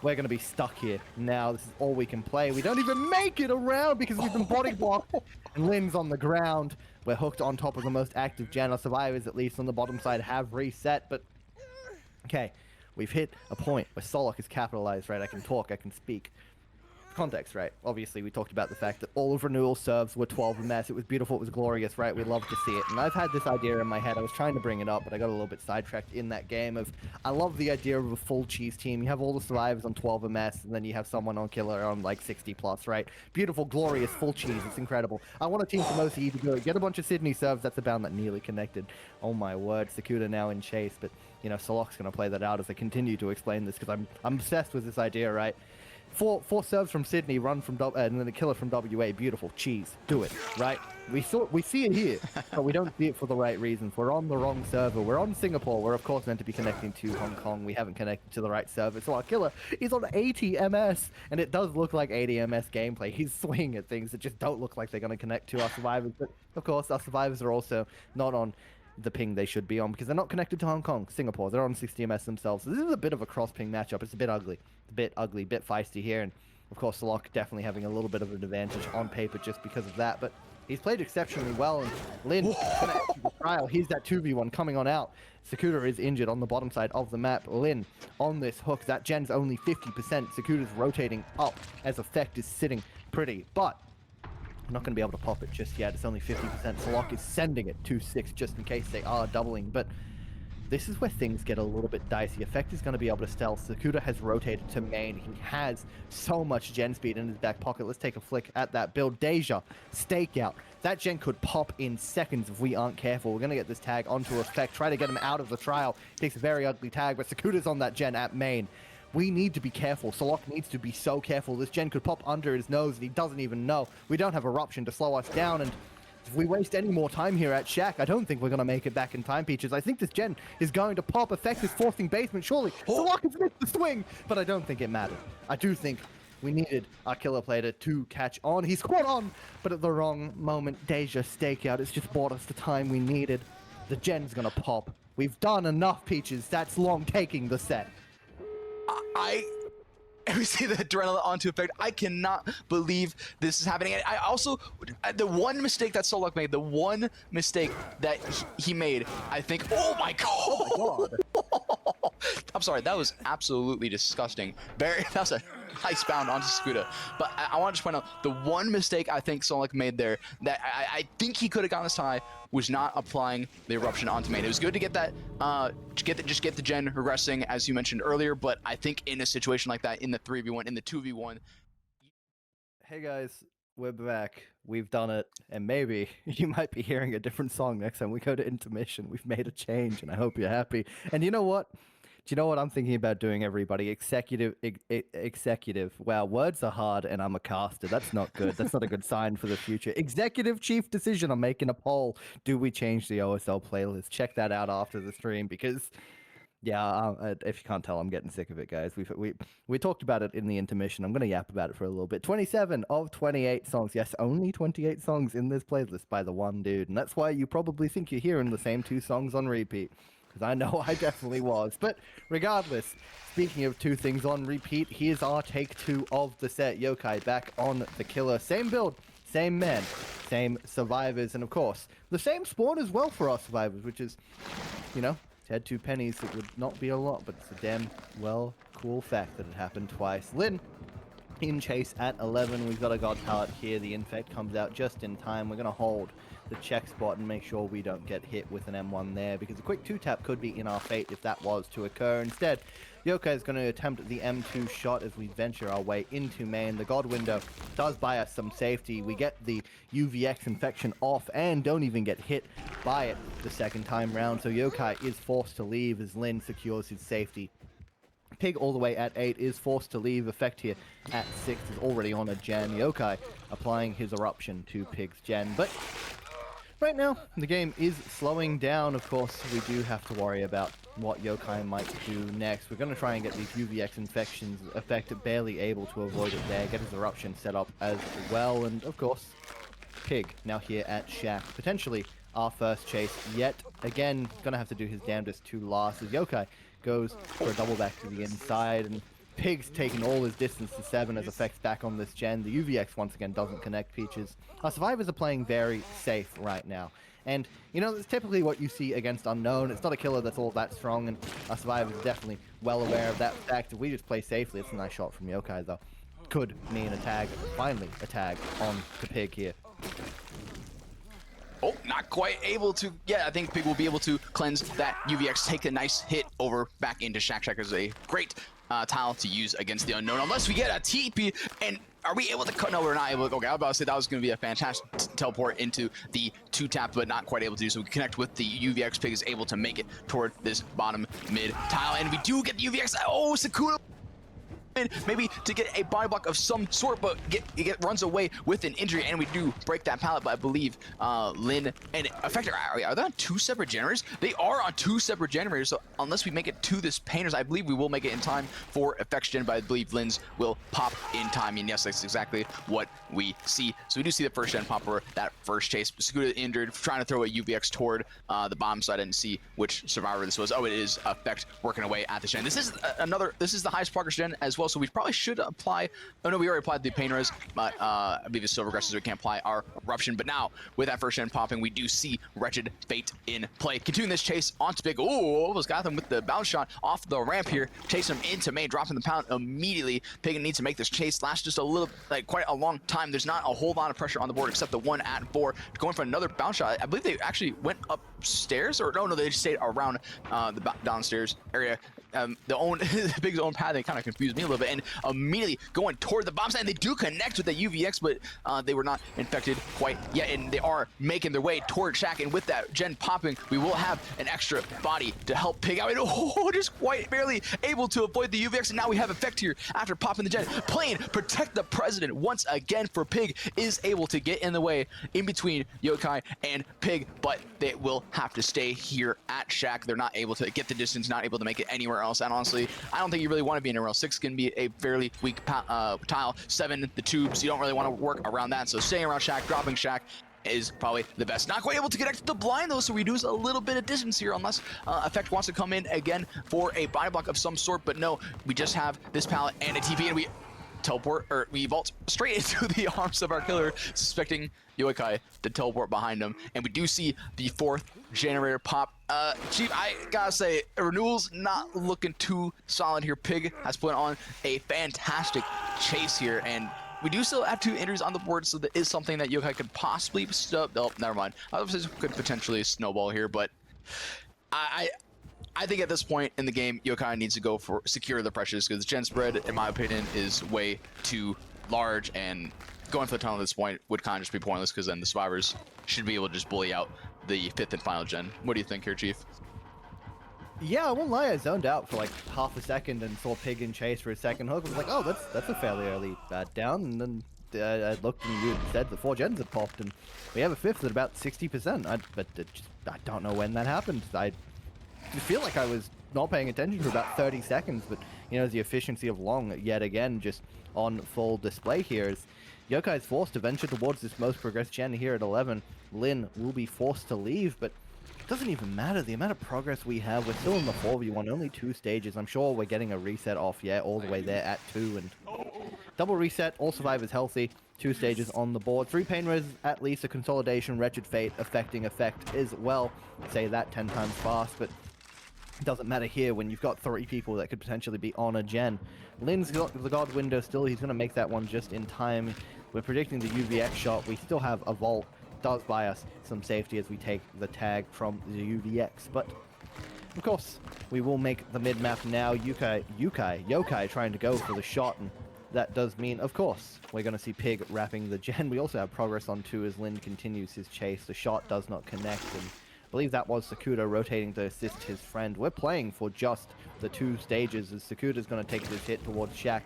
We're going to be stuck here. Now this is all we can play. We don't even make it around because we've been body blocked. And Lin's on the ground. We're hooked on top of the most active gen. Our survivors, at least on the bottom side, have reset. But okay, we've hit a point where Solok is capitalized, right? I can talk, I can speak. Context, right? Obviously, we talked about the fact that all of Renewal serves were 12 MS. It was beautiful, it was glorious, right? We love to see it. And I've had this idea in my head. I was trying to bring it up, but I got a little bit sidetracked in that game of, I love the idea of a full cheese team. You have all the survivors on 12 MS, and then you have someone on killer on like 60 plus, right? Beautiful, glorious, full cheese. It's incredible. I want a team from OCE to do it. Get a bunch of Sydney serves. That's a bound that nearly connected. Oh my word, Sakuda now in chase, but you know, Solok's gonna play that out as I continue to explain this because I'm obsessed with this idea, right? Four serves from Sydney, run from and then a killer from WA. Beautiful cheese. Do it, right? We see it here, but we don't see it for the right reasons. We're on the wrong server. We're on Singapore. We're of course meant to be connecting to Hong Kong. We haven't connected to the right server. So our killer is on 80 MS, and it does look like 80 MS gameplay. He's swinging at things that just don't look like they're going to connect to our survivors. But of course, our survivors are also not on the ping they should be on because they're not connected to Hong Kong, Singapore. They're on 60 MS themselves. So this is a bit of a cross ping matchup. It's a bit ugly. It's a bit ugly, bit feisty here. And of course, Solok definitely having a little bit of an advantage on paper just because of that. But he's played exceptionally well. And Lin gonna exit the trial. Here's that 2v1 coming on out. Sakuda is injured on the bottom side of the map. Lin on this hook. That gen's only 50%. Sakuda's rotating up as Effect is sitting pretty. But I'm not going to be able to pop it just yet. It's only 50%. Solok is sending it to 6 just in case they are doubling. But this is where things get a little bit dicey. Effect is going to be able to stealth. Sakuda has rotated to main. He has so much gen speed in his back pocket. Let's take a flick at that build. Deja, stakeout. That gen could pop in seconds if we aren't careful. We're going to get this tag onto Effect. Try to get him out of the trial. Takes a very ugly tag, but Sakuda's on that gen at main. We need to be careful. Solok needs to be so careful. This gen could pop under his nose and he doesn't even know. We don't have Eruption to slow us down, and If we waste any more time here at Shack, I don't think we're going to make it back in time, Peaches. I think this gen is going to pop. Effect is forcing basement, surely. Salak has missed the swing, but I don't think it mattered. I do think we needed our killer player to catch on. He's caught on, but at the wrong moment. Deja stakeout. It's just bought us the time we needed. The gen's going to pop. We've done enough, Peaches. That's Loong taking the set. We see the adrenaline onto effect. I cannot believe this is happening. And I also, the one mistake that Solak made, the one mistake that he made, I think, oh my god. I'm sorry, that was absolutely disgusting. That was a nice bound onto Skuda. But I want to just point out, the one mistake I think Solak made there, that I think he could have gotten this tie, was not applying the eruption onto main. It was good to get that, just get the gen regressing, as you mentioned earlier, but I think in a situation like that, in the 3v1, in the 2v1. Hey guys, we're back. We've done it, and maybe you might be hearing a different song next time we go to intermission. We've made a change, and I hope you're happy. And you know what? Do you know what I'm thinking about doing, everybody? Executive. Wow, words are hard, and I'm a caster. That's not good. That's not a good sign for the future. Executive chief decision. I'm making a poll. Do we change the OSL playlist? Check that out after the stream, because, yeah, if you can't tell, I'm getting sick of it, guys. We talked about it in the intermission. I'm going to yap about it for a little bit. 27 of 28 songs. Yes, only 28 songs in this playlist by the one dude, and that's why you probably think you're hearing the same 2 songs on repeat. I know I definitely was. But regardless, speaking of 2 things on repeat, here's our take 2 of the set. Yokai back on the killer. Same build, same men, same survivors, and of course, the same spawn as well for our survivors, which is, you know, had 2 pennies. It would not be a lot, but it's a damn, well, cool fact that it happened twice. Lin in chase at 11. We've got a god pallet here. The infect comes out just in time. We're going to hold the check spot and make sure we don't get hit with an M1 there, because a quick 2-tap could be in our fate if that was to occur. Instead, Yokai is going to attempt the M2 shot as we venture our way into main. The god window does buy us some safety. We get the UVX infection off and don't even get hit by it the second time round, so Yokai is forced to leave as Lin secures his safety. Pig all the way at 8 is forced to leave. Effect here at 6 is already on a gen. Yokai applying his eruption to Pig's gen, but right now, the game is slowing down. Of course, we do have to worry about what Yokai might do next. We're going to try and get these UVX infections. Effect barely able to avoid it there. Get his eruption set up as well. And of course, Pig now here at Shack. Potentially our first chase yet. Again, going to have to do his damnedest to last as Yokai goes for a double back to the inside. And Pig's taking all his distance to 7 as Effect's back on this gen. The UVX once again doesn't connect Peaches. Our survivors are playing very safe right now. And, you know, it's typically what you see against Unknown. It's not a killer that's all that strong, and our survivors are definitely well aware of that fact. If we just play safely, it's a nice shot from Yokai, though. Could mean a tag, finally a tag on to Pig here. Oh, not quite able to. Yeah, I think Pig will be able to cleanse that UVX, take a nice hit over back into Shack. Shack is a great tile to use against the Unknown, unless we get a TP. And are we able to cut? No, we're not able to. Okay, I was about to say that was going to be a fantastic teleport into the 2-tap, but not quite able to do so. We connect with the UVX. Pig is able to make it toward this bottom mid tile, and we do get the UVX. Oh, Sakura! Maybe to get a body block of some sort, but runs away with an injury, and we do break that pallet. But I believe Lin and Effector, are they on 2 separate generators? They are on 2 separate generators, so unless we make it to this painters, I believe we will make it in time for Effect's gen, but I believe Lin's will pop in time, and yes, that's exactly what we see. So we do see the first gen pop for that first chase. Skuda injured, trying to throw a UVX toward the bottom, so I didn't see which survivor this was. Oh, it is Effect working away at the gen. This is this is the highest progress gen as well, so we probably should apply. Oh no, we already applied the painters, but I believe it's still regressive, so we can't apply our eruption. But now with that first gen popping, we do see Wretched Fate in play. Continuing this chase onto Big. Oh, almost got them with the bounce shot off the ramp here. Chase him into main, dropping the pound immediately. Pig needs to make this chase last just a little, like quite a long time. There's not a whole lot of pressure on the board except the 1 at 4. Going for another bounce shot. I believe they actually went upstairs, or no, they just stayed around the downstairs area. Pig's own path, they kind of confused me a little bit, and immediately going toward the bomb site, and they do connect with the UVX, but they were not infected quite yet, and they are making their way toward Shaq, and with that gen popping, we will have an extra body to help Pig out, and just quite barely able to avoid the UVX, and now we have effect here after popping the gen. Playing Protect the President once again for Pig is able to get in the way in between Yokai and Pig, but they will have to stay here at Shaq. They're not able to get the distance, not able to make it anywhere else, and honestly, I don't think you really want to be in a row. 6 can be a fairly weak tile. 7, the tubes, you don't really want to work around that, so staying around Shaq, dropping Shaq is probably the best. Not quite able to connect to the blind though, so we lose a little bit of distance here unless Effect wants to come in again for a body block of some sort, but no, we just have this pallet and a TP, and we teleport, or we vault straight into the arms of our killer, suspecting Yokai to teleport behind him, and we do see the 4th generator pop. Chief, I gotta say, Renewal's not looking too solid here. Pig has put on a fantastic chase here, and we do still have 2 injuries on the board, so that is something that Yokai could possibly oh, never mind. I was could potentially snowball here, but I think at this point in the game, Yokai needs to go for secure the pressures, because gen spread, in my opinion, is way too large, and going for the tunnel at this point would kind of just be pointless, because then the survivors should be able to just bully out the 5th and final gen. What do you think here, Chief? Yeah, I won't lie, I zoned out for like half a second and saw Pig in chase for a second hook. I was like, oh, that's a fairly early down, and then I looked and you said the 4 gens had popped, and we have a 5th at about 60%. I don't know when that happened. I feel like I was not paying attention for about 30 seconds, but you know, the efficiency of Loong yet again just on full display here as Yokai is forced to venture towards this most progressed gen here at 11. Lin will be forced to leave, but it doesn't even matter. The amount of progress we have, we're still in the 4v1, only 2 stages. I'm sure we're getting a reset off, yeah, all the way there at 2, and double reset, all survivors healthy, 2 stages on the board, 3 pain res, at least a consolidation, wretched fate, affecting effect as well. Say that 10 times fast, but it doesn't matter here when you've got 3 people that could potentially be on a gen. Lin's got the god window still. He's going to make that one just in time. We're predicting the UVX shot. We still have a vault. Does buy us some safety as we take the tag from the UVX. But, of course, we will make the mid-map now. Yokai trying to go for the shot. And that does mean, of course, we're going to see Pig wrapping the gen. We also have progress on 2 as Lin continues his chase. The shot does not connect, and I believe that was Sakuda rotating to assist his friend. We're playing for just the 2 stages as Sakuda's going to take this hit towards Shaq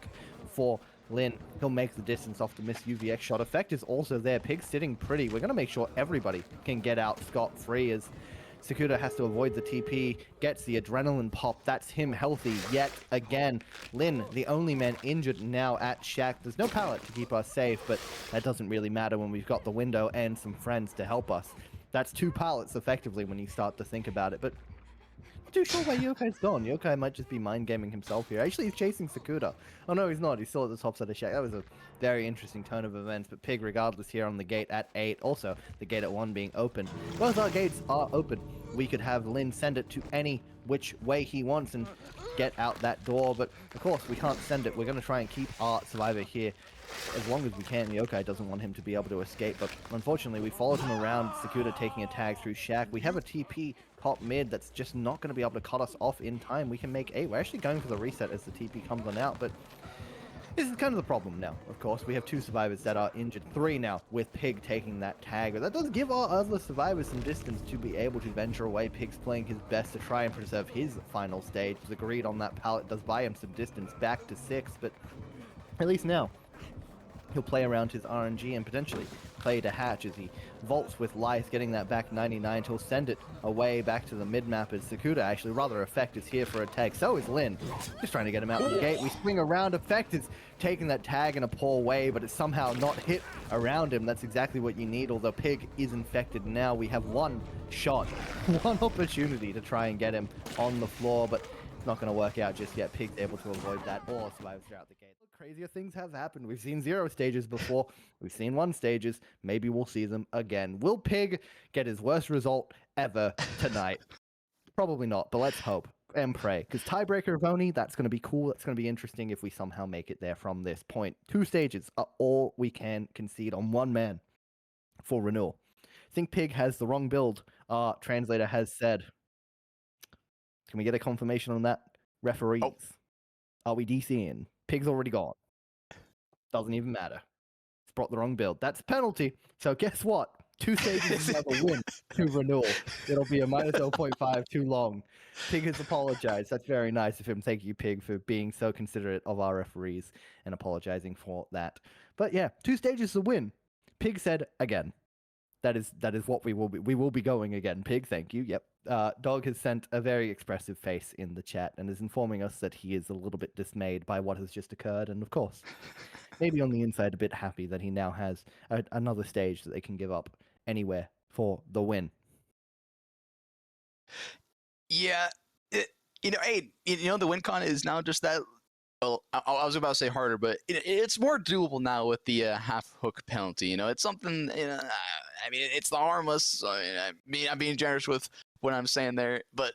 for Lin. He'll make the distance off the missed UVX shot. Effect is also there. Pig sitting pretty. We're going to make sure everybody can get out scot-free as Sakuda has to avoid the TP, gets the adrenaline pop. That's him healthy yet again. Lin, the only man injured now at Shaq. There's no pallet to keep us safe, but that doesn't really matter when we've got the window and some friends to help us. That's 2 pallets effectively when you start to think about it, but not too sure where Yokai's gone. Yokai might just be mind gaming himself here. Actually, he's chasing Sakuda. Oh no, he's not. He's still at the top side of Shaq. That was a very interesting turn of events, but Pig regardless here on the gate at 8. Also, the gate at 1 being open. Both our gates are open. We could have Lin send it to any which way he wants and get out that door, but of course we can't send it. We're going to try and keep our survivor here as long as we can. Yokai doesn't want him to be able to escape, but unfortunately we followed him around. Sakuda taking a tag through Shaq. We have a TP top mid that's just not going to be able to cut us off in time. We can make 8. We're actually going for the reset as the TP comes on out, but this is kind of the problem now. Of course, we have 2 survivors that are injured, 3 now with Pig taking that tag, but that does give our other survivors some distance to be able to venture away. Pig's playing his best to try and preserve his final stage. The greed on that pallet does buy him some distance back to 6, but at least now he'll play around his RNG and potentially play to hatch as he vaults with life, getting that back 99. He'll send it away back to the mid-map as Sakuda, actually, rather, Effect is here for a tag. So is Lin. Just trying to get him out of the gate. We swing around. Effect is taking that tag in a poor way, but it's somehow not hit around him. That's exactly what you need, although Pig is infected now. We have 1 shot, 1 opportunity to try and get him on the floor, but it's not going to work out just yet. Pig's able to avoid that. All survivors throughout the gate. Crazier things have happened. We've seen 0 stages before. We've seen 1 stages. Maybe we'll see them again. Will Pig get his worst result ever tonight? Probably not, but let's hope and pray. Because tiebreaker of Oni, that's going to be cool. That's going to be interesting if we somehow make it there from this point. 2 stages are all we can concede on 1 man for Renewal. I think Pig has the wrong build. Translator has said. Can we get a confirmation on that? Referees. Are we DCing? Pig's already gone. Doesn't even matter. It's brought the wrong build. That's a penalty. So guess what? 2 stages is another win to Renewal. It'll be a minus 0.5 too long. Pig has apologized. That's very nice of him. Thank you, Pig, for being so considerate of our referees and apologizing for that. But yeah, 2 stages is a win. Pig said again. That is what we will be going again. Pig, thank you. Yep. Dog has sent a very expressive face in the chat and is informing us that he is a little bit dismayed by what has just occurred, and of course, maybe on the inside a bit happy that he now has another stage that they can give up anywhere for the win. Yeah, the win con is now just that. Well, I was about to say harder, but it's more doable now with the half hook penalty. It's something. I mean, it's the harmless. So, I'm being generous with what I'm saying there, but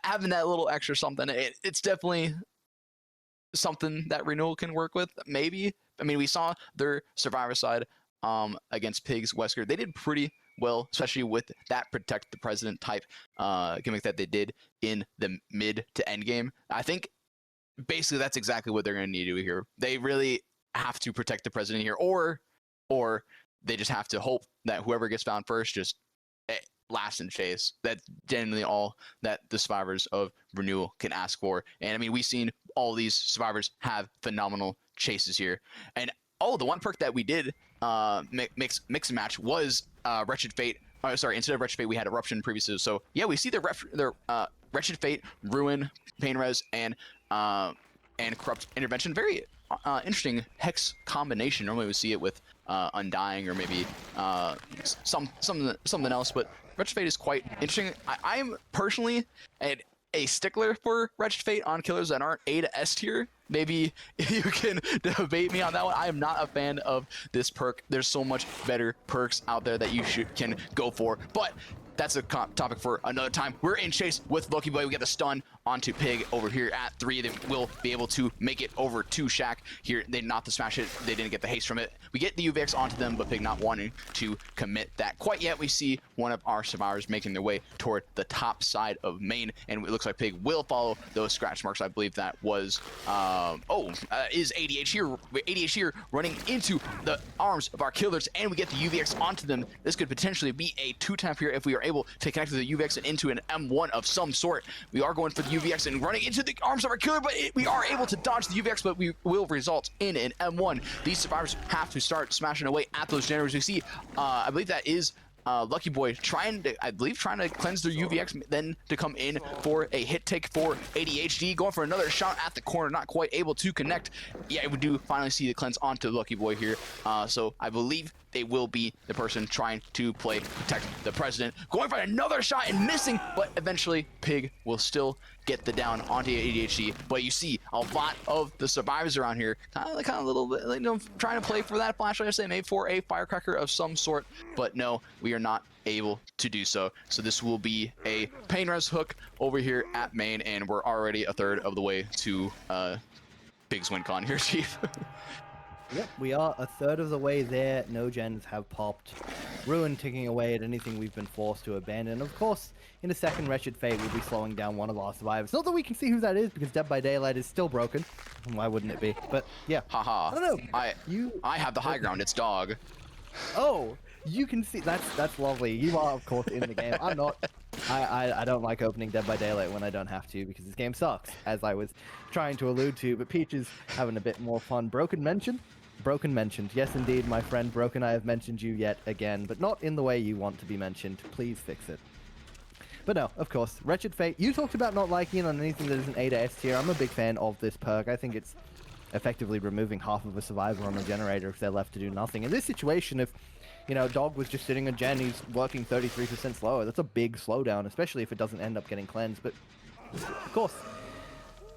having that little extra something, it's definitely something that Renewal can work with. Maybe. I mean, we saw their Survivor side against Pigs Wesker. They did pretty well, especially with that protect the president type gimmick that they did in the mid to end game. I think basically that's exactly what they're going to need to do here. They really have to protect the president here, or they just have to hope that whoever gets found first just last and chase. That's generally all that the survivors of Renewal can ask for. And I mean, we've seen all these survivors have phenomenal chases here. And the one perk that we did mix and match was Wretched Fate. Instead of Wretched Fate, we had Eruption previously. So yeah, we see the Wretched Fate, Ruin, Pain Res, and Corrupt Intervention. Very interesting hex combination. Normally we see it with Undying or maybe something else, but Wretched Fate is quite interesting. I'm personally a stickler for Wretched Fate on killers that aren't A to S tier. Maybe you can debate me on that one. I am not a fan of this perk. There's so much better perks out there that you can go for, but that's a topic for another time. We're in chase with Lucky Boy. We get the stun onto Pig over here at 3. They will be able to make it over to Shaq here. They not to smash it. They didn't get the haste from it. We get the UVX onto them, but Pig not wanting to commit that quite yet. We see one of our survivors making their way toward the top side of main, and it looks like Pig will follow those scratch marks. I believe that was is ADH here. ADH here running into the arms of our killers, and we get the UVX onto them. This could potentially be a 2-tap here if we are able to connect with the UVX and into an M1 of some sort. We are going for the UVX and running into the arms of our killer, but we are able to dodge the UVX, but we will result in an M1. These survivors have to start smashing away at those generators. We see, I believe that is Lucky Boy trying to cleanse their UVX, then to come in for a hit take for ADHD, going for another shot at the corner, not quite able to connect. Yeah, we do finally see the cleanse onto Lucky Boy here. So I believe they will be the person trying to protect the president. Going for another shot and missing, but eventually Pig will still get the down onto ADHD. But you see a lot of the survivors around here, kind of a little bit, trying to play for that flashlight, I say, maybe for a firecracker of some sort. But no, we are not able to do so. So this will be a Pain Res hook over here at main, and we're already a third of the way to Pig's win con here, Chief. Yep, we are a third of the way there. No gens have popped. Ruin ticking away at anything we've been forced to abandon. Of course, in a second, Wretched Fate will be slowing down one of our survivors. Not that we can see who that is, because Dead by Daylight is still broken. Why wouldn't it be? But yeah. Haha. I don't know. I have the high ground. It's dog. Oh, you can see. That's lovely. You are, of course, in the game. I'm not. I don't like opening Dead by Daylight when I don't have to, because this game sucks, as I was trying to allude to. But Peach is having a bit more fun. Broken mentioned. Broken mentioned. Yes, indeed, my friend Broken, I have mentioned you yet again, but not in the way you want to be mentioned. Please fix it. But no, of course, Wretched Fate. You talked about not liking it on anything that isn't A to S tier. I'm a big fan of this perk. I think it's effectively removing half of a survivor on a generator if they're left to do nothing. In this situation, if, Dog was just sitting on gen, he's working 33% slower. That's a big slowdown, especially if it doesn't end up getting cleansed. But, of course,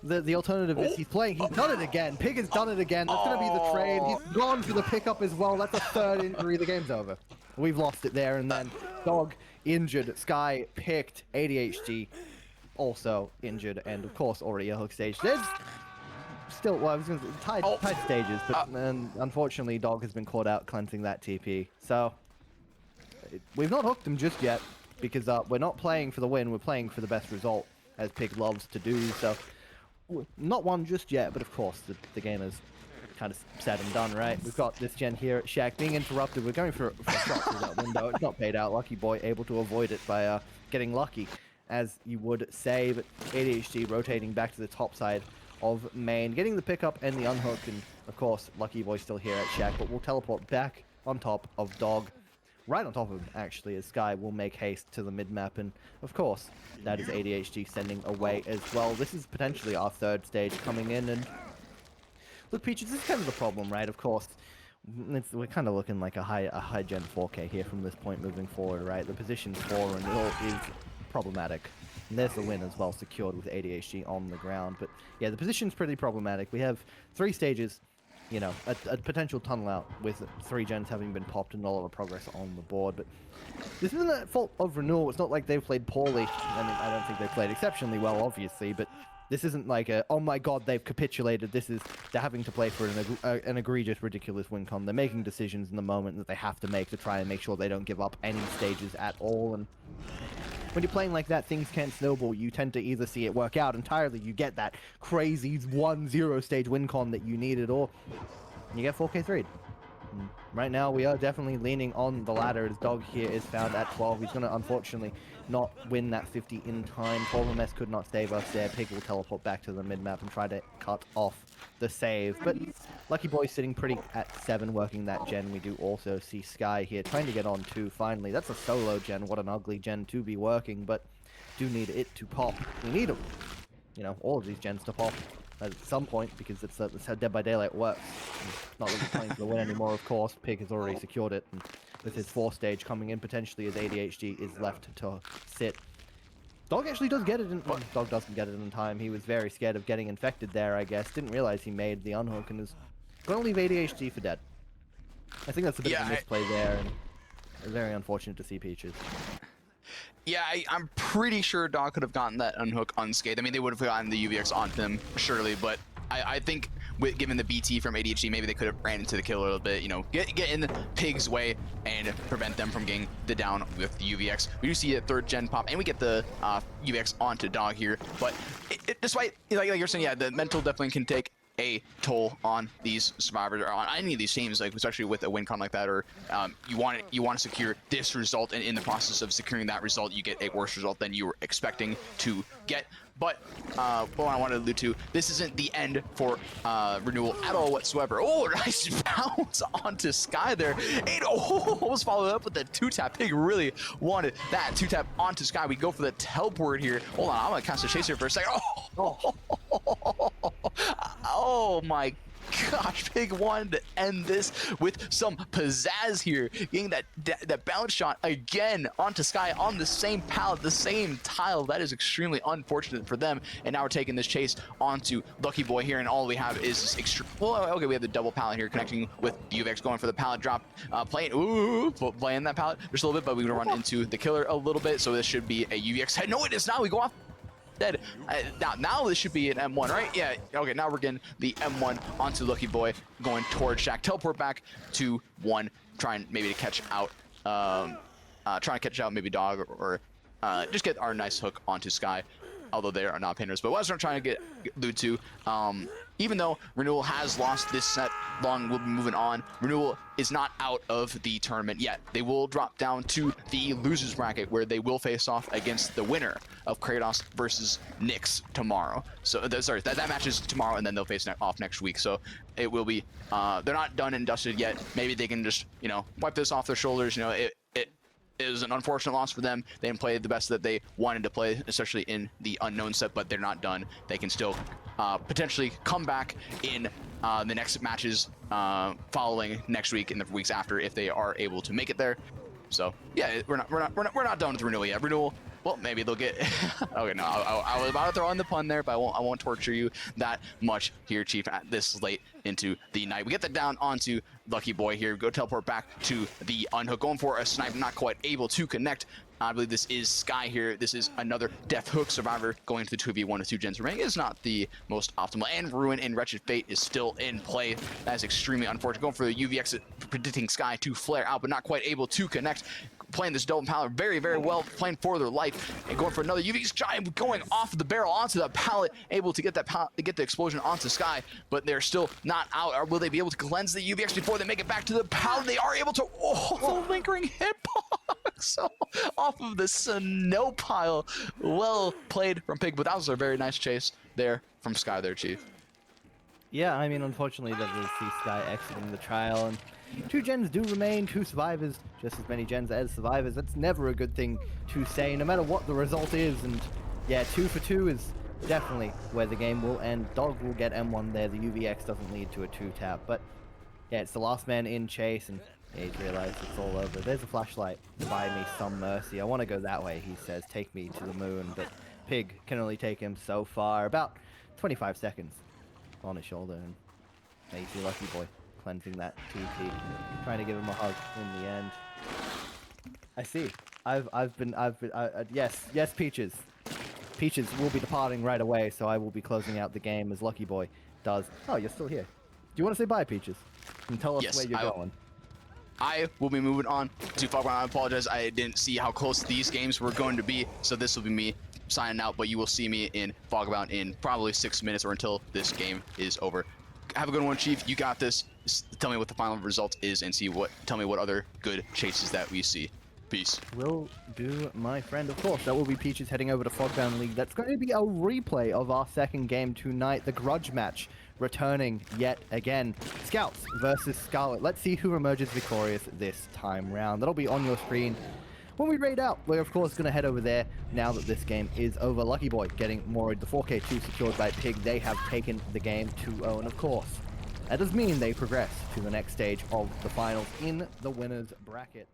the alternative is he's playing. He's done it again. Pig has done it again. That's going to be the trade. He's gone for the pickup as well. That's a third injury. The game's over. We've lost it there. And then Dog injured. Sky picked. ADHD also injured. And, of course, already a hook stage. There's still, well, I was going to say tied stages. But unfortunately, Dog has been caught out cleansing that TP. So we've not hooked him just yet, because we're not playing for the win. We're playing for the best result, as Pig loves to do. So Not one just yet, but of course the game is kind of said and done, right? We've got this gen here at Shack being interrupted. We're going for a shot through that window. It's not paid out. Lucky Boy able to avoid it by getting lucky, as you would say. But ADHD rotating back to the top side of main, getting the pickup and the unhook, and of course Lucky Boy still here at Shack, but we'll teleport back on top of Dog. Right on top of him, actually, as Sky will make haste to the mid-map, and of course, that is ADHD sending away as well. This is potentially our third stage coming in, and look, Peaches, this is kind of the problem, right? Of course, we're kind of looking like a high gen 4K here from this point moving forward, right? The position for Renewal is problematic. And there's the win as well, secured with ADHD on the ground. But yeah, the position's pretty problematic. We have 3 stages, you know, a potential tunnel out with 3 gens having been popped and a lot of progress on the board. But this isn't a fault of Renewal. It's not like they've played poorly. I mean, I don't think they played exceptionally well, obviously, but this isn't like a, oh my god, they've capitulated. This is, they're having to play for an egregious, ridiculous win con. They're making decisions in the moment that they have to make to try and make sure they don't give up any stages at all. And when you're playing like that, things can't snowball. You tend to either see it work out entirely, you get that crazy 1-0 stage win con that you needed, or you get 4K3'd. Right now, we are definitely leaning on the ladder as Dog here is found at 12. He's going to, unfortunately, not win that 50 in time. 12MS could not save us there. Pig will teleport back to the mid-map and try to cut off the save. But Lucky Boy sitting pretty at 7, working that gen. We do also see Sky here trying to get on 2 finally. That's a solo gen. What an ugly gen to be working, but do need it to pop. We need them. You know, all of these gens to pop at some point, because that's how Dead by Daylight works. Not really playing for the win anymore, of course. Pig has already secured it, and with his 4th stage coming in potentially as ADHD is left to sit. Dog actually does get it in. Well, Dog doesn't get it in time. He was very scared of getting infected there, I guess. Didn't realize he made the unhook and is going to leave ADHD for dead. I think that's a bit of a misplay there, and very unfortunate to see Peaches. Yeah, I'm pretty sure Dog could have gotten that unhook unscathed. I mean, they would have gotten the UVX on them, surely, but I think given the BT from ADHD, maybe they could have ran into the kill a little bit, you know, get in the Pig's way and prevent them from getting the down with the UVX. We do see a 3rd gen pop, and we get the UVX onto Dog here, but despite, like you're saying, yeah, the mental definitely can take a toll on these survivors, or on any of these teams, like especially with a win con like that, or you want to secure this result, and in the process of securing that result, you get a worse result than you were expecting to get. But what I wanted to allude to, this isn't the end for Renewal at all whatsoever. Oh, nice bounce onto Sky there. And almost followed up with the 2-tap. Pig really wanted that 2-tap onto Sky. We go for the teleport here. Hold on, I'm going to cast a chaser for a second. Oh my gosh, Pig wanted to end this with some pizzazz here, getting that bounce shot again onto Sky on the same pallet, the same tile. That is extremely unfortunate for them, and now we're taking this chase onto Lucky Boy here, and all we have is this extra. Well, okay, we have the double pallet here connecting with UVX, going for the pallet drop, playing that pallet just a little bit, but we're gonna run into the killer a little bit, so this should be a UVX head. No, it is not. We go off dead. Now this should be an M1, right? Yeah, okay, now we're getting the M1 onto Lucky Boy, going towards Shack. Teleport back to 1, trying maybe to catch out, trying to catch out maybe Dog, or just get our nice hook onto Sky, although they are not painters. But what I'm trying to get allude to, even though Renewal has lost this set, Loong will be moving on. Renewal is not out of the tournament yet. They will drop down to the losers bracket, where they will face off against the winner of Kratos versus Nyx tomorrow. So sorry, that match is tomorrow, and then they'll face off next week. So it will be, they're not done and dusted yet. Maybe they can just, you know, wipe this off their shoulders. You know, it was an unfortunate loss for them. They didn't play the best that they wanted to play, especially in the unknown set, but they're not done. They can still potentially come back in the next matches following next week and the weeks after, if they are able to make it there. So yeah, we're not done with Renewal yet. Renewal, well, maybe they'll get. Okay, no, I was about to throw in the pun there, but I won't torture you that much here, Chief, at this late into the night. We get that down onto Lucky Boy here. Go teleport back to the unhook, going for a snipe, not quite able to connect. I believe this is Sky here. This is another Death Hook survivor going to the 2v1 with 2 gens remaining. Is not the most optimal. And Ruin and Wretched Fate is still in play. That is extremely unfortunate. Going for the UV exit, predicting Sky to flare out, but not quite able to connect. Playing this double pallet very, very well, playing for their life, and going for another UV Giant going off the barrel onto the pallet, able to get that get the explosion onto Sky, but they're still not out. Or will they be able to cleanse the UVX before they make it back to the pallet? They are able to. Oh, the lingering hitbox off of the snow pile. Well played from Pig, but that was a very nice chase there from Sky there, Chief. Yeah, I mean, unfortunately, that does see Sky exiting the trial, and 2 gens do remain, 2 survivors, just as many gens as survivors. That's never a good thing to say, no matter what the result is, and yeah, 2 for 2 is definitely where the game will end. Dog will get M1 there, the UVX doesn't lead to a 2-tap, but yeah, it's the last man in chase, and yeah, he's realized it's all over. There's a flashlight, buy me some mercy. I want to go that way, he says, take me to the moon, but Pig can only take him so far, about 25 seconds on his shoulder, and Macy, lucky boy, cleansing that TP, trying to give him a hug in the end. I see. Yes, Peaches. Peaches will be departing right away, so I will be closing out the game as Lucky Boy does. Oh, you're still here. Do you want to say bye, Peaches? And tell us where you're going. I will be moving on to Fog Ground. I apologize, I didn't see how close these games were going to be, so this will be me signing out, but you will see me in Fogbound in probably 6 minutes or until this game is over. Have a good one, Chief. You got this. Just tell me what the final result is and tell me what other good chases that we see. Peace. Will do, my friend. Of course, that will be Peaches heading over to Fogbound League. That's going to be a replay of our second game tonight, the grudge match, returning yet again. Scouts versus Scarlet. Let's see who emerges victorious this time round. That'll be on your screen when we raid out. We're of course going to head over there now that this game is over. Lucky Boy getting more the 4K2 secured by Pig. They have taken the game 2-0, and of course, that does mean they progress to the next stage of the finals in the winners bracket.